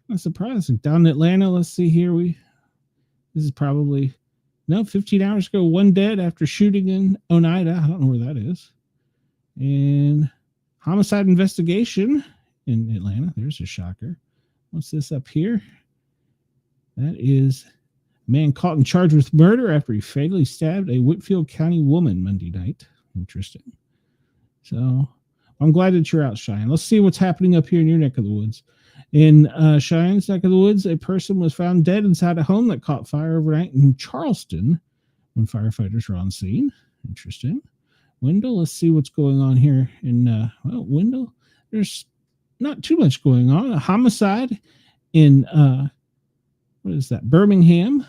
Not surprising. Down in Atlanta, let's see here. This is probably 15 hours ago. One dead after shooting in Oneida. I don't know where that is. And homicide investigation in Atlanta. There's a shocker. What's this up here? That is a man caught and charged with murder after he fatally stabbed a Whitfield County woman Monday night. Interesting. So I'm glad that you're out, Cheyenne. Let's see what's happening up here in your neck of the woods. In Cheyenne's neck of the woods, a person was found dead inside a home that caught fire overnight in Charleston when firefighters were on scene. Interesting. Wendell, let's see what's going on here. In Wendell, there's not too much going on. A homicide in what is that? Birmingham.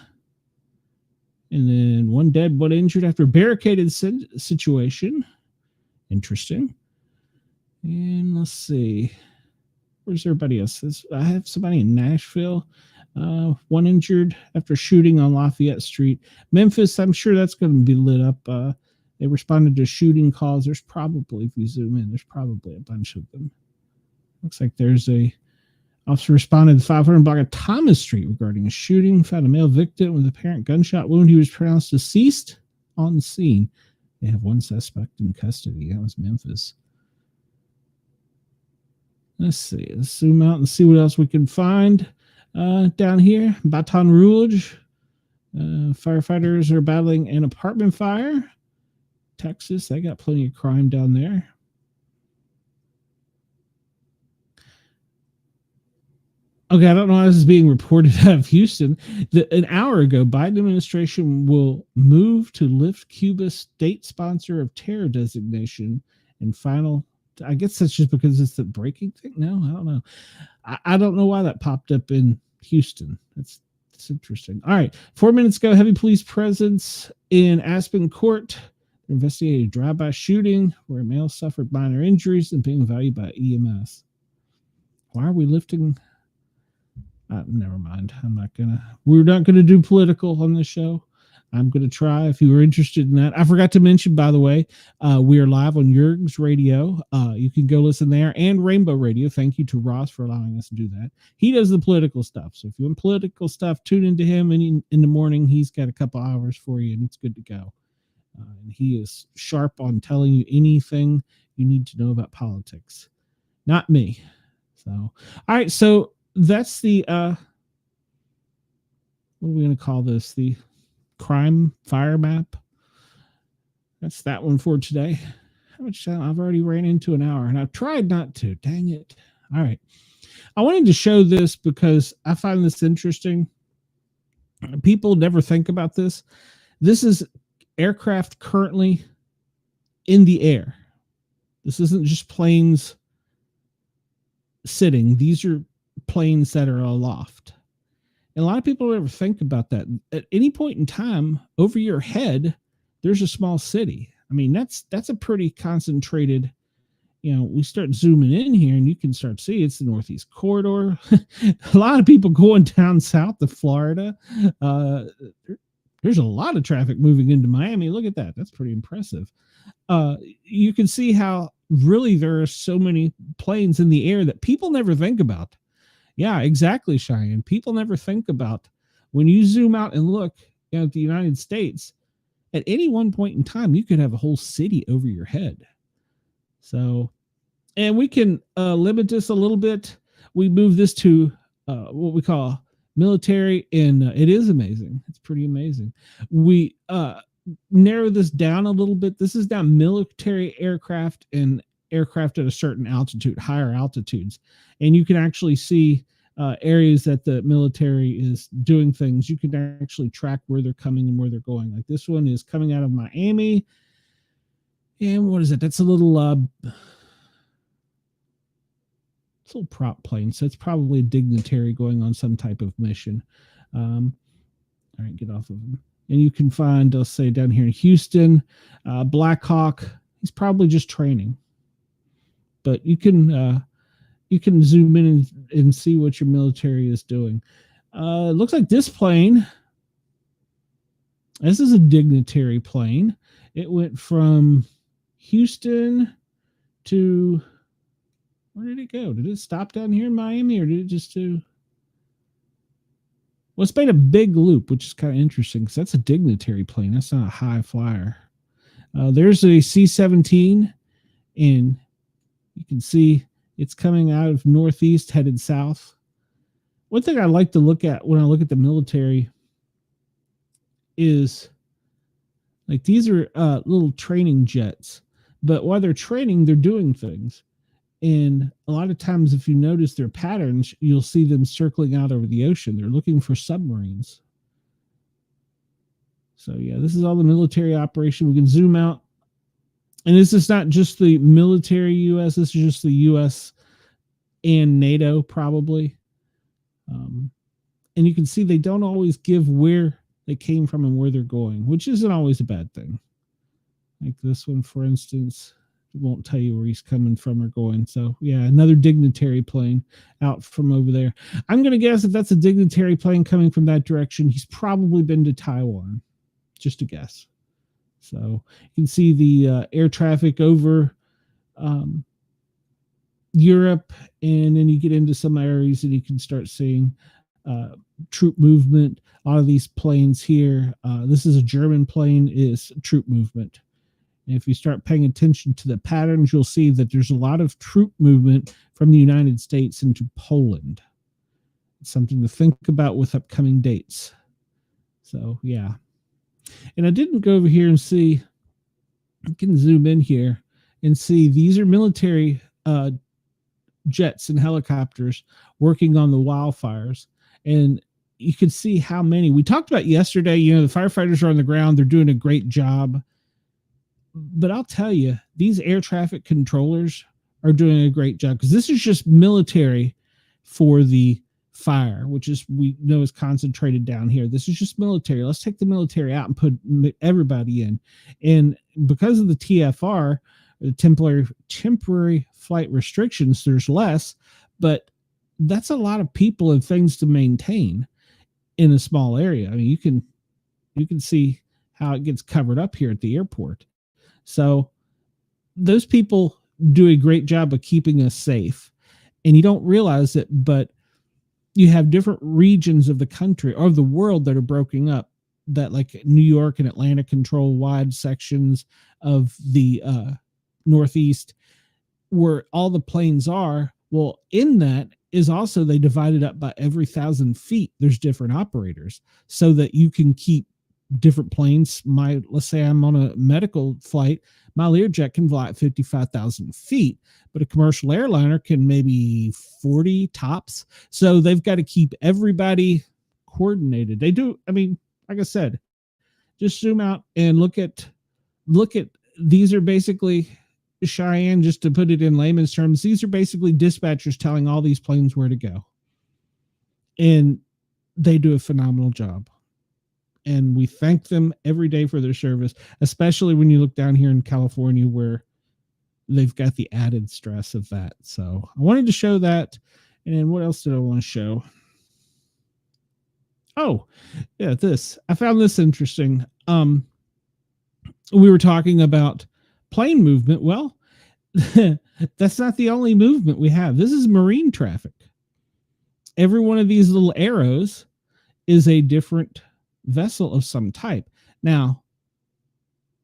And then one dead, one injured after a barricaded situation. Interesting. And let's see. Where's everybody else? I have somebody in Nashville. One injured after shooting on Lafayette Street. Memphis, I'm sure that's going to be lit up. They responded to shooting calls. There's probably, if you zoom in, there's probably a bunch of them. Looks like there's a officer responded to 500 block of Thomas Street regarding a shooting. Found a male victim with a apparent gunshot wound. He was pronounced deceased on the scene. They have one suspect in custody. That was Memphis. Let's see. Let's zoom out and see what else we can find. Down here, Baton Rouge. Firefighters are battling an apartment fire. Texas, they got plenty of crime down there. Okay, I don't know how this is being reported out of Houston. An hour ago, Biden administration will move to lift Cuba's state sponsor of terror designation and final. I guess that's just because it's the breaking thing. No, I don't know. I don't know why that popped up in Houston. That's interesting. All right. 4 minutes ago, heavy police presence in Aspen Court. They're investigating a drive-by shooting where a male suffered minor injuries and being valued by EMS. Why are we lifting? Never mind. We're not going to do political on this show. I'm going to try if you were interested in that. I forgot to mention, by the way, we are live on Jurg's Radio. You can go listen there, and Rainbow Radio. Thank you to Ross for allowing us to do that. He does the political stuff. So if you want political stuff, tune into him in the morning. He's got a couple hours for you, and it's good to go. And he is sharp on telling you anything you need to know about politics. Not me. So, all right. So that's the, what are we going to call this? The crime fire map. That's that one for today. How much time? I've already ran into an hour, and I've tried not to. Dang it. All right. I wanted to show this because I find this interesting. People never think about this. This is aircraft currently in the air. This isn't just planes sitting. These are planes that are aloft. And a lot of people don't ever think about that. At any point in time, over your head, there's a small city. I mean, that's a pretty concentrated, we start zooming in here and you can start seeing it's the Northeast Corridor. A lot of people going down south to Florida. There's a lot of traffic moving into Miami. Look at that. That's pretty impressive. You can see how really there are so many planes in the air that people never think about. Yeah, exactly, Cheyenne. People never think about when you zoom out and look at the United States, at any one point in time, you could have a whole city over your head. So, and we can limit this a little bit. We move this to what we call military, and it is amazing. It's pretty amazing. We narrow this down a little bit. This is down military aircraft and aircraft at a certain altitude, higher altitudes. And you can actually see areas that the military is doing things. You can actually track where they're coming and where they're going. Like this one is coming out of Miami. And what is it? That's a little prop plane. So it's probably a dignitary going on some type of mission. All right, get off of them. And you can find, I'll say down here in Houston, Black Hawk. He's probably just training. But you can zoom in and see what your military is doing. It looks like this plane, this is a dignitary plane. It went from Houston to, where did it go? Did it stop down here in Miami, or did it just do? Well, it's made a big loop, which is kind of interesting because that's a dignitary plane. That's not a high flyer. There's a C-17, and you can see it's coming out of northeast, headed south. One thing I like to look at when I look at the military is like these are little training jets, but while they're training, they're doing things. And a lot of times, if you notice their patterns, you'll see them circling out over the ocean. They're looking for submarines. So yeah, this is all the military operation. We can zoom out. And this is not just the military U.S. This is just the U.S. and NATO probably. And you can see they don't always give where they came from and where they're going, which isn't always a bad thing. Like this one, for instance, it won't tell you where he's coming from or going. So yeah, another dignitary plane out from over there. I'm going to guess if that's a dignitary plane coming from that direction, he's probably been to Taiwan. Just a guess. So you can see the air traffic over Europe, and then you get into some areas and you can start seeing troop movement. A lot of these planes here, this is a German plane, is troop movement. And if you start paying attention to the patterns, you'll see that there's a lot of troop movement from the United States into Poland. It's something to think about with upcoming dates. So yeah. And I didn't go over here and see, you can zoom in here and see these are military jets and helicopters working on the wildfires. And you can see how many we talked about yesterday. You know, the firefighters are on the ground. They're doing a great job. But I'll tell you, these air traffic controllers are doing a great job because this is just military for the fire, which is, we know, is concentrated down here. This is just military. Let's take the military out and put everybody in. And because of the TFR, the temporary flight restrictions, there's less, but that's a lot of people and things to maintain in a small area. I mean, you can see how it gets covered up here at the airport. So those people do a great job of keeping us safe, and you don't realize it, but you have different regions of the country or of the world that are broken up, that like New York and Atlanta control wide sections of the Northeast where all the planes are. Well, in that is also, they divided up by every 1,000 feet. There's different operators so that you can keep different planes. Let's say I'm on a medical flight, my Learjet can fly at 55,000 feet, but a commercial airliner can maybe 40 tops. So they've got to keep everybody coordinated. They do. I mean, like I said, just zoom out and look at, these are basically, Cheyenne, just to put it in layman's terms, these are basically dispatchers telling all these planes where to go. And they do a phenomenal job. And we thank them every day for their service, especially when you look down here in California where they've got the added stress of that. So I wanted to show that. And then what else did I want to show? Oh, yeah, this. I found this interesting. We were talking about plane movement. Well, that's not the only movement we have. This is marine traffic. Every one of these little arrows is a different vessel of some type. Now,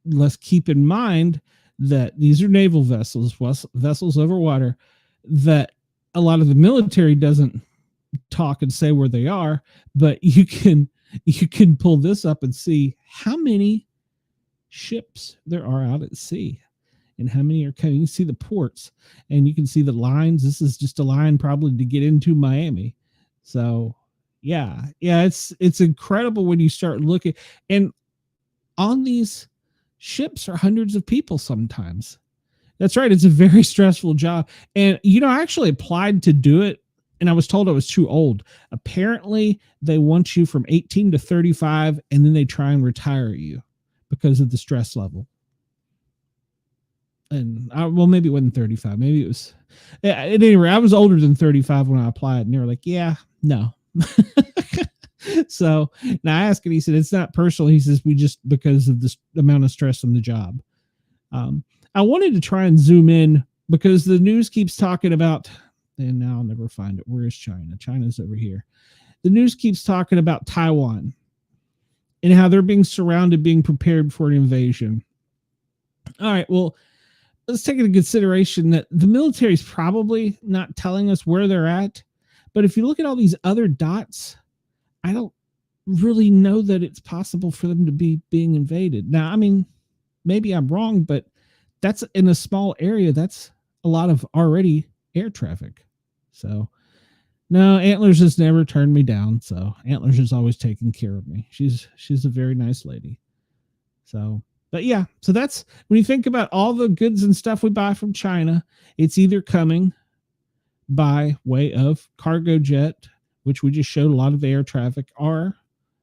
let's keep in mind that these are naval vessels over water, that a lot of the military doesn't talk and say where they are, but you can pull this up and see how many ships there are out at sea and how many are coming. You can see the ports and you can see the lines. This is just a line probably to get into Miami. So yeah, it's incredible when you start looking. And on these ships are hundreds of people sometimes. That's right. It's a very stressful job. And, you know, I actually applied to do it and I was told I was too old. Apparently they want you from 18 to 35 and then they try and retire you because of the stress level. And well, maybe it wasn't 35. Maybe it was, at any rate, I was older than 35 when I applied and they were like, yeah, no. So now I asked him, he said, it's not personal. He says, we just, because of this amount of stress on the job. I wanted to try and zoom in because the news keeps talking about, and now I'll never find it. Where is China? China's over here. the news keeps talking about Taiwan and how they're being surrounded, being prepared for an invasion. All right, well, let's take into consideration that the military is probably not telling us where they're at. But if you look at all these other dots, I don't really know that it's possible for them to be being invaded. Now, I mean, maybe I'm wrong, but that's in a small area. That's a lot of already air traffic. So, no, Antlers has never turned me down. So Antlers is always taking care of me. She's a very nice lady. So, but yeah, so that's when you think about all the goods and stuff we buy from China, it's either coming by way of cargo jet, which we just showed a lot of the air traffic, or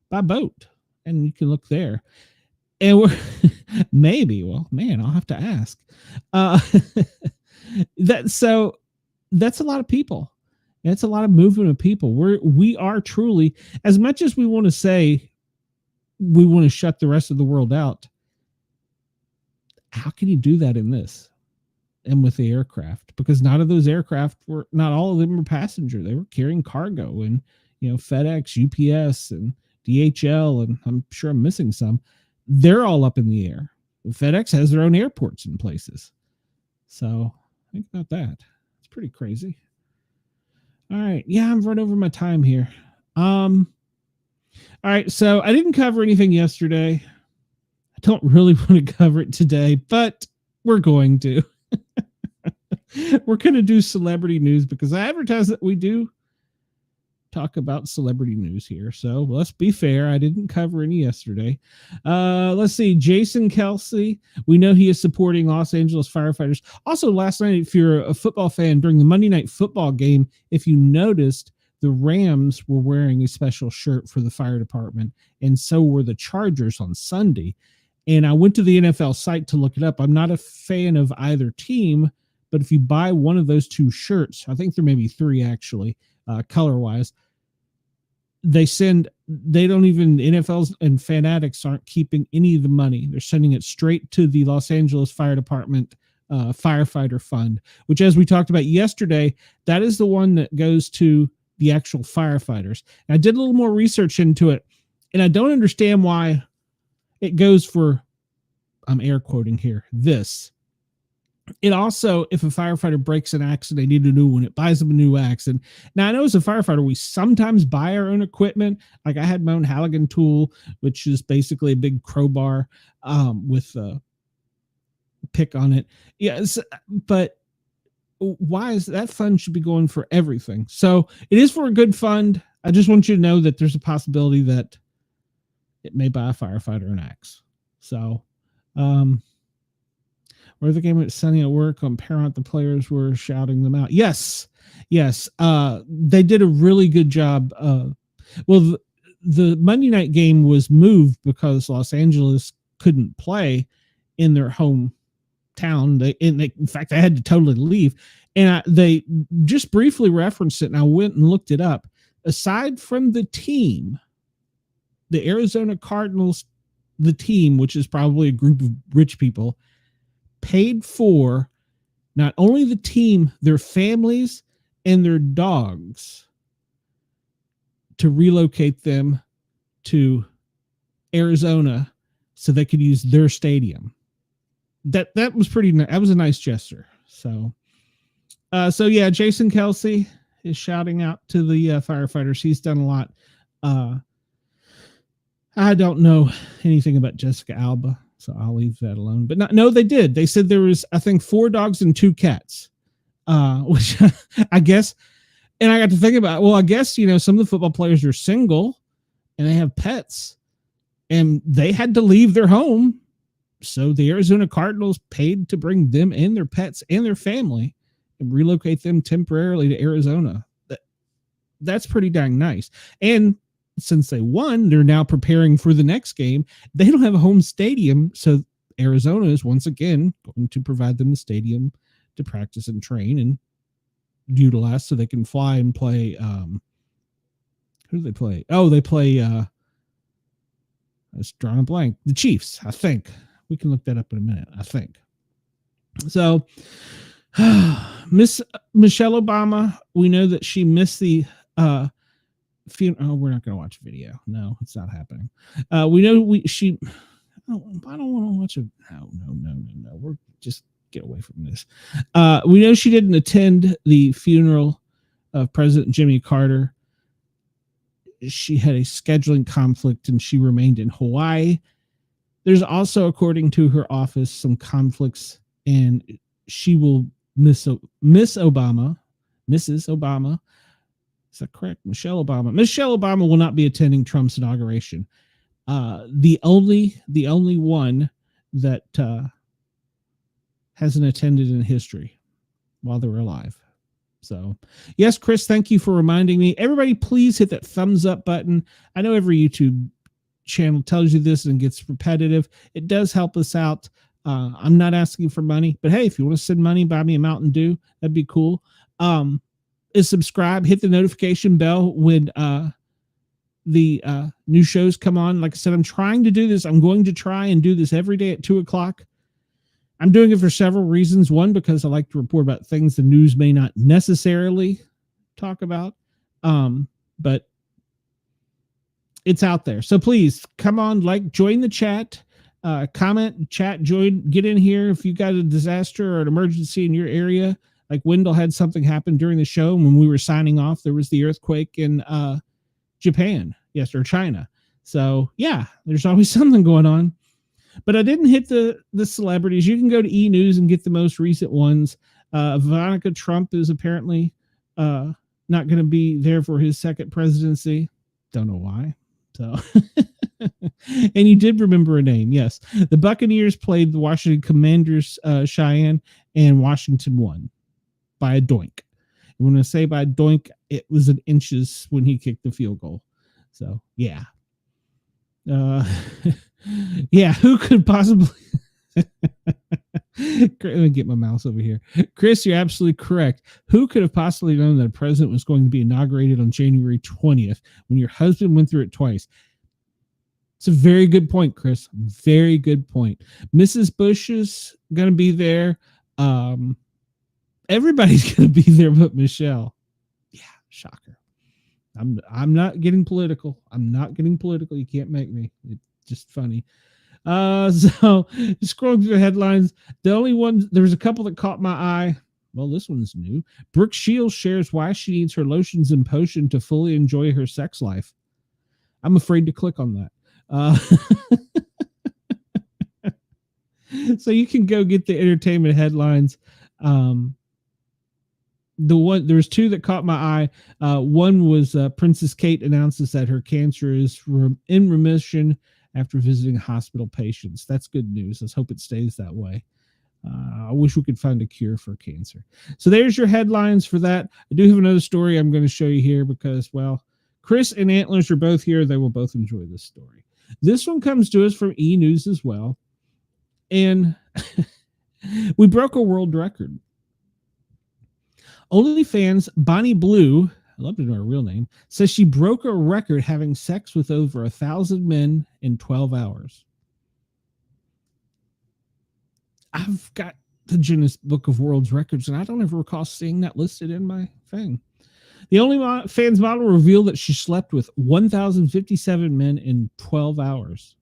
by boat. And you can look there. And we're maybe, well, man, I'll have to ask. So that's a lot of people. That's a lot of movement of people. We are truly, as much as we want to say we want to shut the rest of the world out, how can you do that in this and with the aircraft? Because not all of them were passenger. They were carrying cargo, and FedEx, UPS, and DHL, and I'm sure I'm missing some. They're all up in the air. FedEx has their own airports in places. So think about that. It's pretty crazy. All right. Yeah, I'm running over my time here. All right. So I didn't cover anything yesterday. I don't really want to cover it today, but we're going to. We're going to do celebrity news because I advertise that we do talk about celebrity news here. So let's be fair. I didn't cover any yesterday. Let's see. Jason Kelsey. We know he is supporting Los Angeles firefighters. Also, last night, if you're a football fan, during the Monday Night Football game, if you noticed, the Rams were wearing a special shirt for the fire department, and so were the Chargers on Sunday. And I went to the NFL site to look it up. I'm not a fan of either team, but if you buy one of those two shirts, I think there may be three actually, color-wise, NFLs and Fanatics aren't keeping any of the money. They're sending it straight to the Los Angeles Fire Department firefighter fund, which, as we talked about yesterday, that is the one that goes to the actual firefighters. And I did a little more research into it, and I don't understand why it goes for, I'm air quoting here, this. It also, if a firefighter breaks an axe and they need a new one, it buys them a new axe. And now I know as a firefighter, we sometimes buy our own equipment. Like I had my own Halligan tool, which is basically a big crowbar with a pick on it. Yes, but why is that fund should be going for everything? So it is for a good fund. I just want you to know that there's a possibility that it may buy a firefighter an axe. So, where the game went sunny at work on Paramount, the players were shouting them out. Yes. They did a really good job. The Monday night game was moved because Los Angeles couldn't play in their hometown. In fact, they had to totally leave. And they just briefly referenced it, and I went and looked it up. Aside from the team, the Arizona Cardinals, the team, which is probably a group of rich people, paid for not only the team, their families and their dogs to relocate them to Arizona so they could use their stadium. That was pretty nice. That was a nice gesture. So yeah, Jason Kelsey is shouting out to the firefighters. He's done a lot. I don't know anything about Jessica Alba, so I'll leave that alone. But no, they did. They said there was, I think, 4 dogs and 2 cats, which I guess, and I got to think about, well, I guess, some of the football players are single and they have pets and they had to leave their home. So the Arizona Cardinals paid to bring them and their pets and their family and relocate them temporarily to Arizona. That's pretty dang nice. And since they won, they're now preparing for the next game. They don't have a home stadium, so Arizona is once again going to provide them the stadium to practice and train and utilize so they can fly and play. Who do they play? Oh, they play, I was drawing a blank. The Chiefs, I think. We can look that up in a minute, I think. So, Miss Michelle Obama, we know that she missed the Oh, we're not going to watch a video. No, it's not happening. We know she. I don't want to watch a. No. We're just get away from this. We know she didn't attend the funeral of President Jimmy Carter. She had a scheduling conflict and she remained in Hawaii. There's also, according to her office, some conflicts, and she will miss Obama, Mrs. Obama. Is that correct? Michelle Obama will not be attending Trump's inauguration. The only one that hasn't attended in history while they were alive. So, yes, Chris, thank you for reminding me. Everybody, please hit that thumbs up button. I know every YouTube channel tells you this and gets repetitive. It does help us out. I'm not asking for money, but hey, if you want to send money, buy me a Mountain Dew, that'd be cool. Is subscribe, hit the notification bell when the new shows come on. Like I said, I'm trying to do this. I'm going to try and do this every day at 2:00. I'm doing it for several reasons. One, because I like to report about things the news may not necessarily talk about. But it's out there. So please come on, join the chat, comment, chat, join, get in here. If you got a disaster or an emergency in your area, like Wendell had something happen during the show when we were signing off, there was the earthquake in Japan, yes, or China. So yeah, there's always something going on. But I didn't hit the celebrities. You can go to E! News and get the most recent ones. Ivanka Trump is apparently not going to be there for his second presidency. Don't know why. So, and you did remember a name. Yes. The Buccaneers played the Washington Commanders, Cheyenne, and Washington won by a doink. And when I say by a doink, it was in inches when he kicked the field goal. So, yeah. Yeah, who could possibly... Let me get my mouse over here. Chris, you're absolutely correct. Who could have possibly known that a president was going to be inaugurated on January 20th when your husband went through it twice? It's a very good point, Chris. Very good point. Mrs. Bush is going to be there. Everybody's going to be there but Michelle. Yeah, shocker. I'm not getting political. You can't make me. It's just funny. So scrolling through the headlines, the only one, there was a couple that caught my eye. Well, this one's new. Brooke Shields shares why she needs her lotions and potion to fully enjoy her sex life. I'm afraid to click on that. So you can go get the entertainment headlines. There's two that caught my eye. One was Princess Kate announces that her cancer is in remission after visiting hospital patients. That's good news. Let's hope it stays that way. I wish we could find a cure for cancer. So there's your headlines for that. I do have another story I'm going to show you here because, well, Chris and Antlers are both here. They will both enjoy this story. This one comes to us from E! News as well. And we broke a world record. OnlyFans Bonnie Blue, I love to know her real name, says she broke a record having sex with over 1,000 men in 12 hours. I've got the Guinness Book of World Records, and I don't ever recall seeing that listed in my thing. The OnlyFans model revealed that she slept with 1,057 men in 12 hours,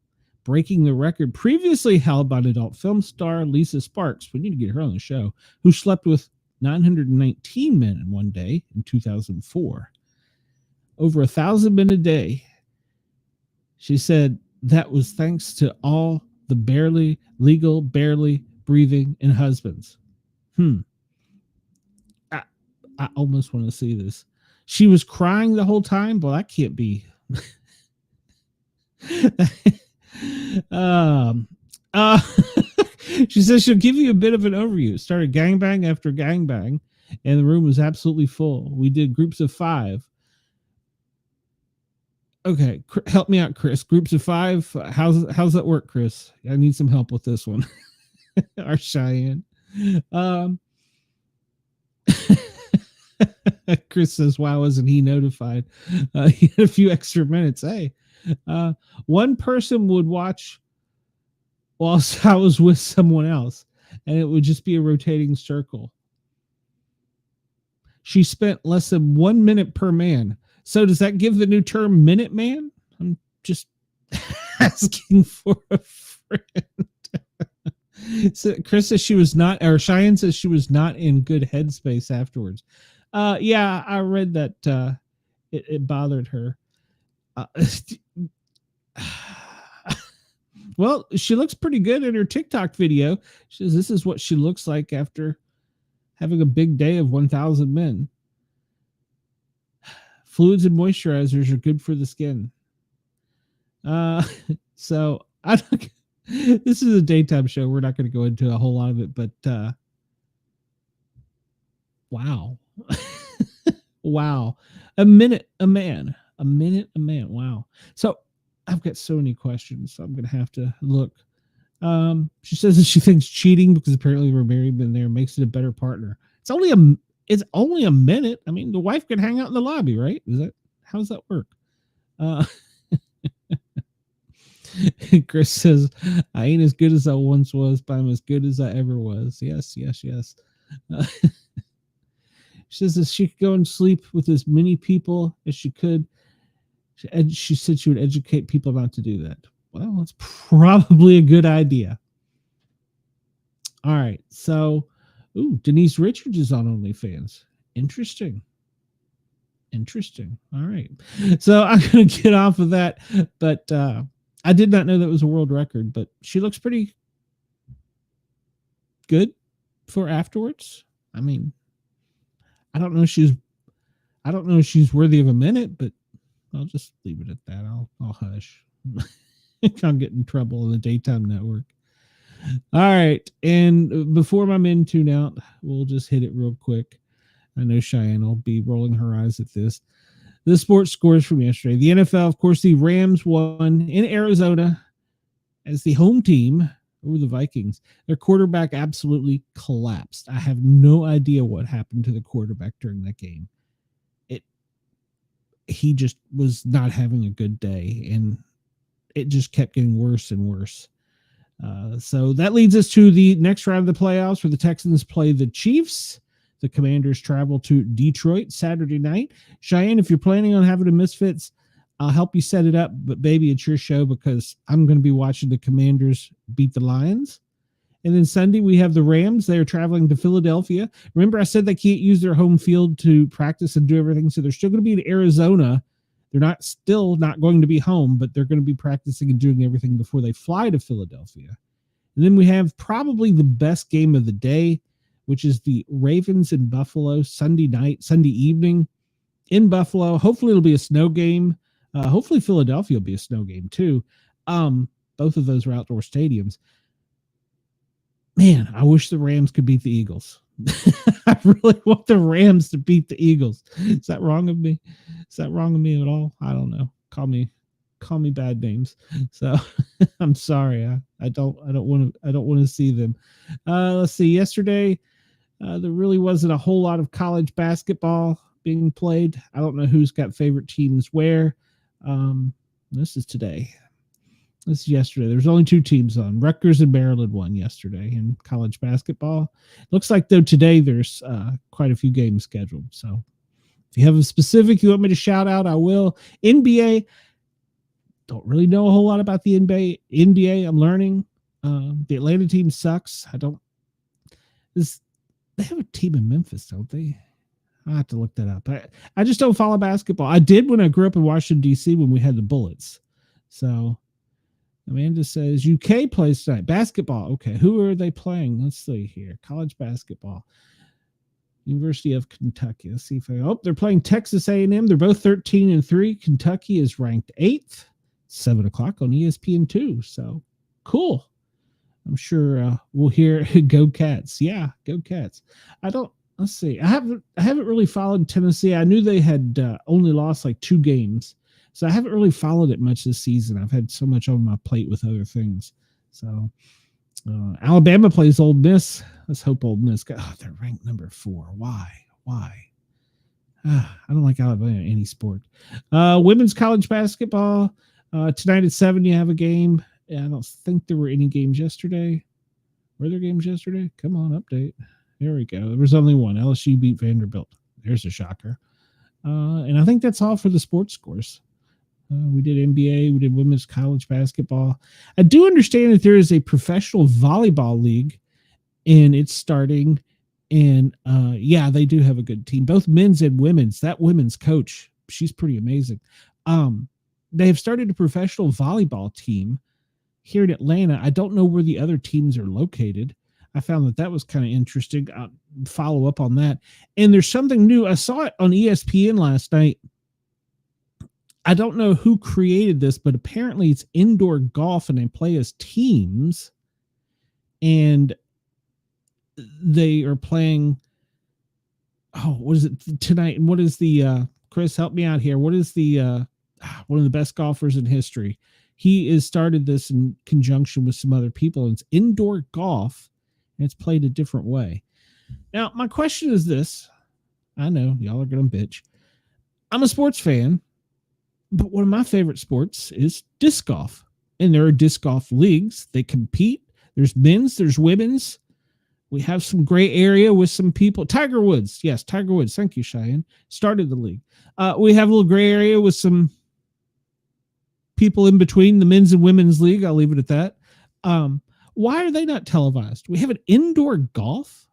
breaking the record previously held by an adult film star Lisa Sparks. We need to get her on the show, who slept with 919 men in one day in 2004. Over 1,000 men a day. She said that was thanks to all the barely breathing and husbands. I almost want to see this. She was crying the whole time. Well, that can't be. She says she'll give you a bit of an overview. It started gangbang after gangbang, and the room was absolutely full. We did groups of 5. Okay, help me out, Chris. Groups of 5. How's that work, Chris? I need some help with this one. Our Cheyenne. Chris says, "Why wasn't he notified?" He had a few extra minutes. Hey, one person would watch whilst I was with someone else, and it would just be a rotating circle. She spent less than 1 minute per man. So does that give the new term Minute Man? I'm just asking for a friend. So Chris says she was not, or Cheyenne says she was not in good headspace afterwards. Yeah, I read that it bothered her. Well, she looks pretty good in her TikTok video. She says this is what she looks like after having a big day of 1,000 men. Fluids and moisturizers are good for the skin. So I don't, this is a daytime show. We're not going to go into a whole lot of it, but wow. Wow. A minute a man. Wow. So I've got so many questions, so I'm going to have to look. She says that she thinks cheating, because apparently we're married been there, makes it a better partner. It's only a minute. I mean, the wife could hang out in the lobby, right? How does that work? Chris says, I ain't as good as I once was, but I'm as good as I ever was. Yes. She says that she could go and sleep with as many people as she could. She said she would educate people not to do that. Well, that's probably a good idea. All right. So, Denise Richards is on OnlyFans. Interesting. All right. So I'm going to get off of that. But I did not know that was a world record, but she looks pretty good for afterwards. I mean, I don't know if she's worthy of a minute, but I'll just leave it at that. I'll hush. I'll get in trouble in the daytime network. All right. And before my men tune out, we'll just hit it real quick. I know Cheyenne will be rolling her eyes at this. The sports scores from yesterday. The NFL, of course, the Rams won in Arizona as the home team over the Vikings. Their quarterback absolutely collapsed. I have no idea what happened to the quarterback during that game. He just was not having a good day, and it just kept getting worse and worse. So that leads us to the next round of the playoffs, where the Texans play the Chiefs. The Commanders travel to Detroit Saturday night. Cheyenne, if you're planning on having a Misfits, I'll help you set it up, but baby, it's your show, because I'm going to be watching the Commanders beat the Lions. And then Sunday, we have the Rams. They are traveling to Philadelphia. Remember, I said they can't use their home field to practice and do everything, so they're still going to be in Arizona. They're still not going to be home, but they're going to be practicing and doing everything before they fly to Philadelphia. And then we have probably the best game of the day, which is the Ravens in Buffalo Sunday evening in Buffalo. Hopefully it'll be a snow game. Hopefully Philadelphia will be a snow game too. Both of those are outdoor stadiums. Man, I wish the Rams could beat the Eagles. I really want the Rams to beat the Eagles. Is that wrong of me? Is that wrong of me at all? I don't know. Call me bad names. So I'm sorry. I don't want to see them. Let's see. Yesterday, there really wasn't a whole lot of college basketball being played. I don't know who's got favorite teams where. This is today. This is yesterday. There's only two teams on. Rutgers and Maryland won yesterday in college basketball. Looks like, though, today there's quite a few games scheduled. So if you have a specific you want me to shout out, I will. NBA, don't really know a whole lot about the NBA. I'm learning. The Atlanta team sucks. They have a team in Memphis, don't they? I'll have to look that up. I just don't follow basketball. I did when I grew up in Washington, D.C. when we had the Bullets. So Amanda says UK plays tonight. Basketball. Okay. Who are they playing? Let's see here. College basketball. University of Kentucky. Let's see if they're playing Texas A&M. They're both 13-3. Kentucky is ranked 8th. 7:00 on ESPN2. So cool. I'm sure we'll hear Go Cats. Yeah, Go Cats. Let's see. I haven't really followed Tennessee. I knew they had only lost like 2 games. So I haven't really followed it much this season. I've had so much on my plate with other things. So Alabama plays Ole Miss. Let's hope Ole Miss. They're ranked number 4. Why? I don't like Alabama in any sport. Women's college basketball. Tonight at 7, you have a game. I don't think there were any games yesterday. Were there games yesterday? Come on, update. There we go. There was only one. LSU beat Vanderbilt. There's a shocker. And I think that's all for the sports scores. We did NBA, we did women's college basketball. I do understand that there is a professional volleyball league, and it's starting. And yeah, they do have a good team, both men's and women's. That women's coach, she's pretty amazing. They have started a professional volleyball team here in Atlanta. I don't know where the other teams are located. I found that was kind of interesting. I'll follow up on that. And there's something new. I saw it on ESPN last night. I don't know who created this, but apparently it's indoor golf and they play as teams. And they are playing. Oh, what is it tonight? What is the Chris? Help me out here. What is the one of the best golfers in history? He has started this in conjunction with some other people. And it's indoor golf, and it's played a different way. Now, my question is this. I know y'all are going to bitch. I'm a sports fan, but one of my favorite sports is disc golf. And there are disc golf leagues. They compete. There's men's, there's women's. We have some gray area with some people. Tiger Woods. Yes, Tiger Woods. Thank you, Cheyenne. Started the league. We have a little gray area with some people in between the men's and women's league. I'll leave it at that. Why are they not televised? We have an indoor golf.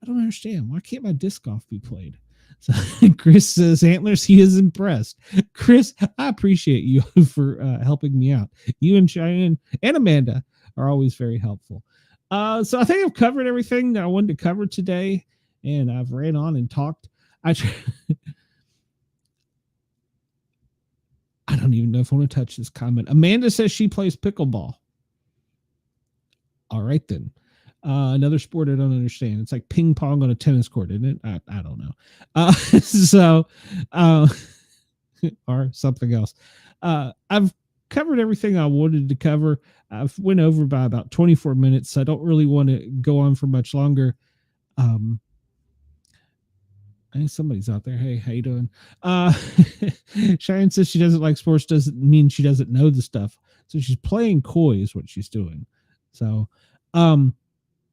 I don't understand. Why can't my disc golf be played? So Chris says, Antlers, he is impressed. Chris, I appreciate you for helping me out. You and Cheyenne and Amanda are always very helpful. So I think I've covered everything that I wanted to cover today, and I've ran on and talked. I don't even know if I want to touch this comment. Amanda says she plays pickleball. All right, then. Another sport I don't understand. It's like ping pong on a tennis court, isn't it? I don't know. Or something else. I've covered everything I wanted to cover. I've went over by about 24 minutes. So I don't really want to go on for much longer. I think somebody's out there. Hey, how you doing? Cheyenne says she doesn't like sports. Doesn't mean she doesn't know the stuff. So she's playing coy is what she's doing. So,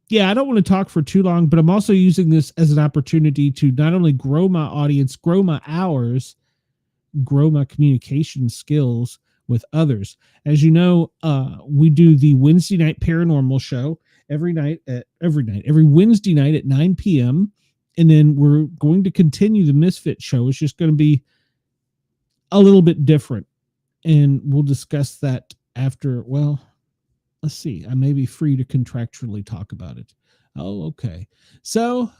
yeah, I don't want to talk for too long, but I'm also using this as an opportunity to not only grow my audience, grow my hours, grow my communication skills with others. As you know, we do the Wednesday night paranormal show every Wednesday night at 9 p.m. And then we're going to continue the Misfit show. It's just going to be a little bit different. And we'll discuss that after, well, let's see. I may be free to contractually talk about it. Oh, okay. So,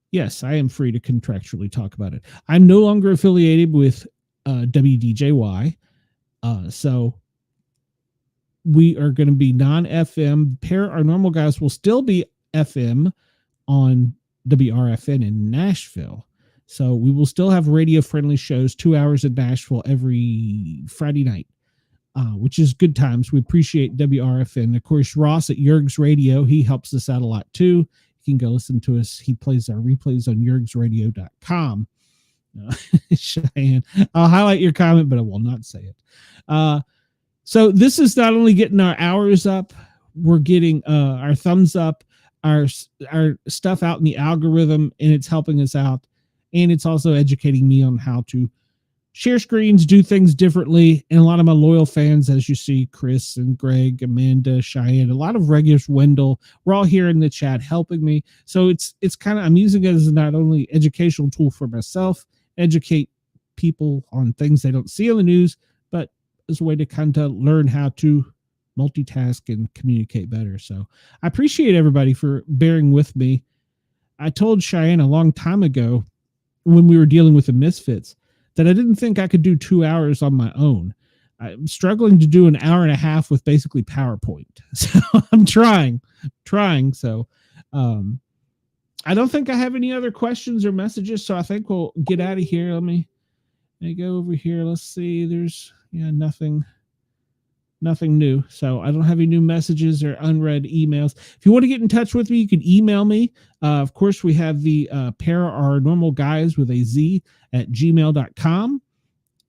yes, I am free to contractually talk about it. I'm no longer affiliated with WDJY. So we are going to be non-FM. Our normal guys will still be FM on WRFN in Nashville. So we will still have radio-friendly shows, 2 hours in Nashville every Friday night, which is good times. We appreciate WRFN. Of course, Ross at Yerg's Radio, he helps us out a lot too. You can go listen to us. He plays our replays on yergsradio.com. Cheyenne, I'll highlight your comment, but I will not say it. So this is not only getting our hours up, we're getting our thumbs up, our stuff out in the algorithm, and it's helping us out. And it's also educating me on how to share screens, do things differently. And a lot of my loyal fans, as you see, Chris and Greg, Amanda, Cheyenne, a lot of regulars, Wendell, we're all here in the chat helping me. So it's kind of, I'm using it as not only educational tool for myself, educate people on things they don't see on the news, but as a way to kind of learn how to multitask and communicate better. So I appreciate everybody for bearing with me. I told Cheyenne a long time ago when we were dealing with the Misfits that I didn't think I could do 2 hours on my own. I'm struggling to do an hour and a half with basically PowerPoint. So I'm trying. So I don't think I have any other questions or messages. So I think we'll get out of here. Let me go over here. Let's see. There's nothing new. So I don't have any new messages or unread emails. If you want to get in touch with me, you can email me. Of course, we have the paranormal guys with a Z at gmail.com.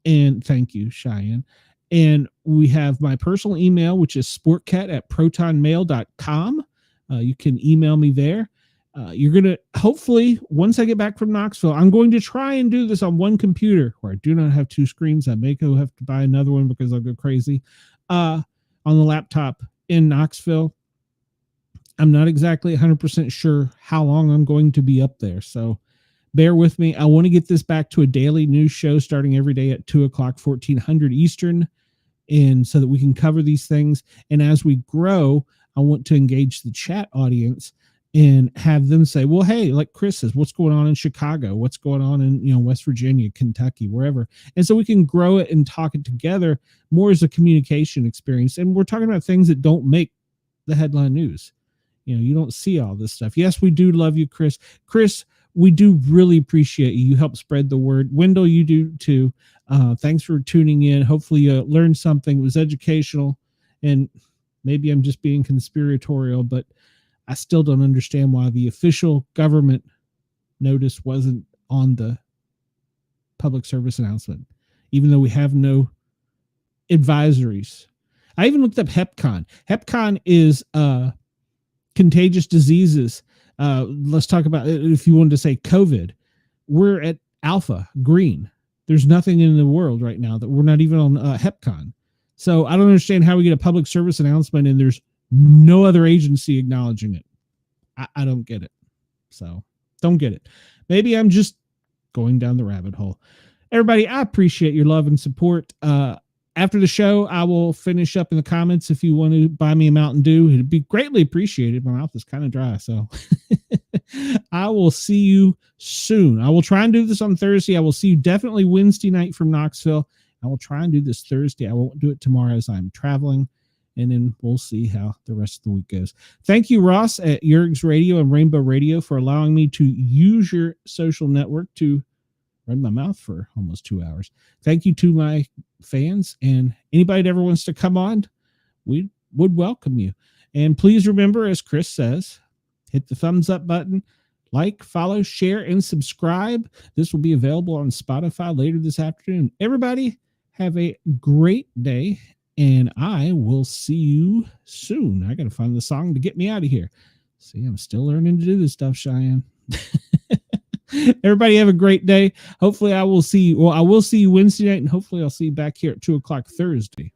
And thank you, Cheyenne. And we have my personal email, which is sportcat at protonmail.com. You can email me there. You're going to, hopefully, once I get back from Knoxville, I'm going to try and do this on one computer where I do not have two screens. I may go have to buy another one because I'll go crazy. On the laptop in Knoxville. I'm not exactly 100% sure how long I'm going to be up there. So bear with me. I want to get this back to a daily news show starting every day at 2 o'clock, 1400 Eastern. And so that we can cover these things. And as we grow, I want to engage the chat audience and have them say, well, hey, like Chris says, what's going on in Chicago? What's going on in, West Virginia, Kentucky, wherever. And so we can grow it and talk it together more as a communication experience. And we're talking about things that don't make the headline news. You don't see all this stuff. Yes, we do love you, Chris. Chris, we do really appreciate you. You help spread the word. Wendell, you do too. Thanks for tuning in. Hopefully you learned something. It was educational. And maybe I'm just being conspiratorial, but I still don't understand why the official government notice wasn't on the public service announcement, even though we have no advisories. I even looked up HepCon. HepCon is contagious diseases. Let's talk about, if you wanted to say COVID, we're at alpha, green. There's nothing in the world right now that we're not even on HepCon. So I don't understand how we get a public service announcement and there's no other agency acknowledging it. I don't get it. So don't get it. Maybe I'm just going down the rabbit hole. Everybody, I appreciate your love and support. After the show, I will finish up in the comments. If you want to buy me a Mountain Dew, it'd be greatly appreciated. My mouth is kind of dry, so I will see you soon. I will try and do this on Thursday. I will see you definitely Wednesday night from Knoxville. I will try and do this Thursday. I won't do it tomorrow as I'm traveling, and then we'll see how the rest of the week goes. Thank you, Ross, at Yerg's Radio and Rainbow Radio for allowing me to use your social network to run my mouth for almost 2 hours. Thank you to my fans, and anybody that ever wants to come on, we would welcome you. And please remember, as Chris says, hit the thumbs up button, like, follow, share, and subscribe. This will be available on Spotify later this afternoon. Everybody have a great day, and I will see you soon. I got to find the song to get me out of here. See, I'm still learning to do this stuff, Cheyenne. Everybody have a great day. Hopefully I will see you. Well, I will see you Wednesday night, and hopefully I'll see you back here at 2 o'clock Thursday.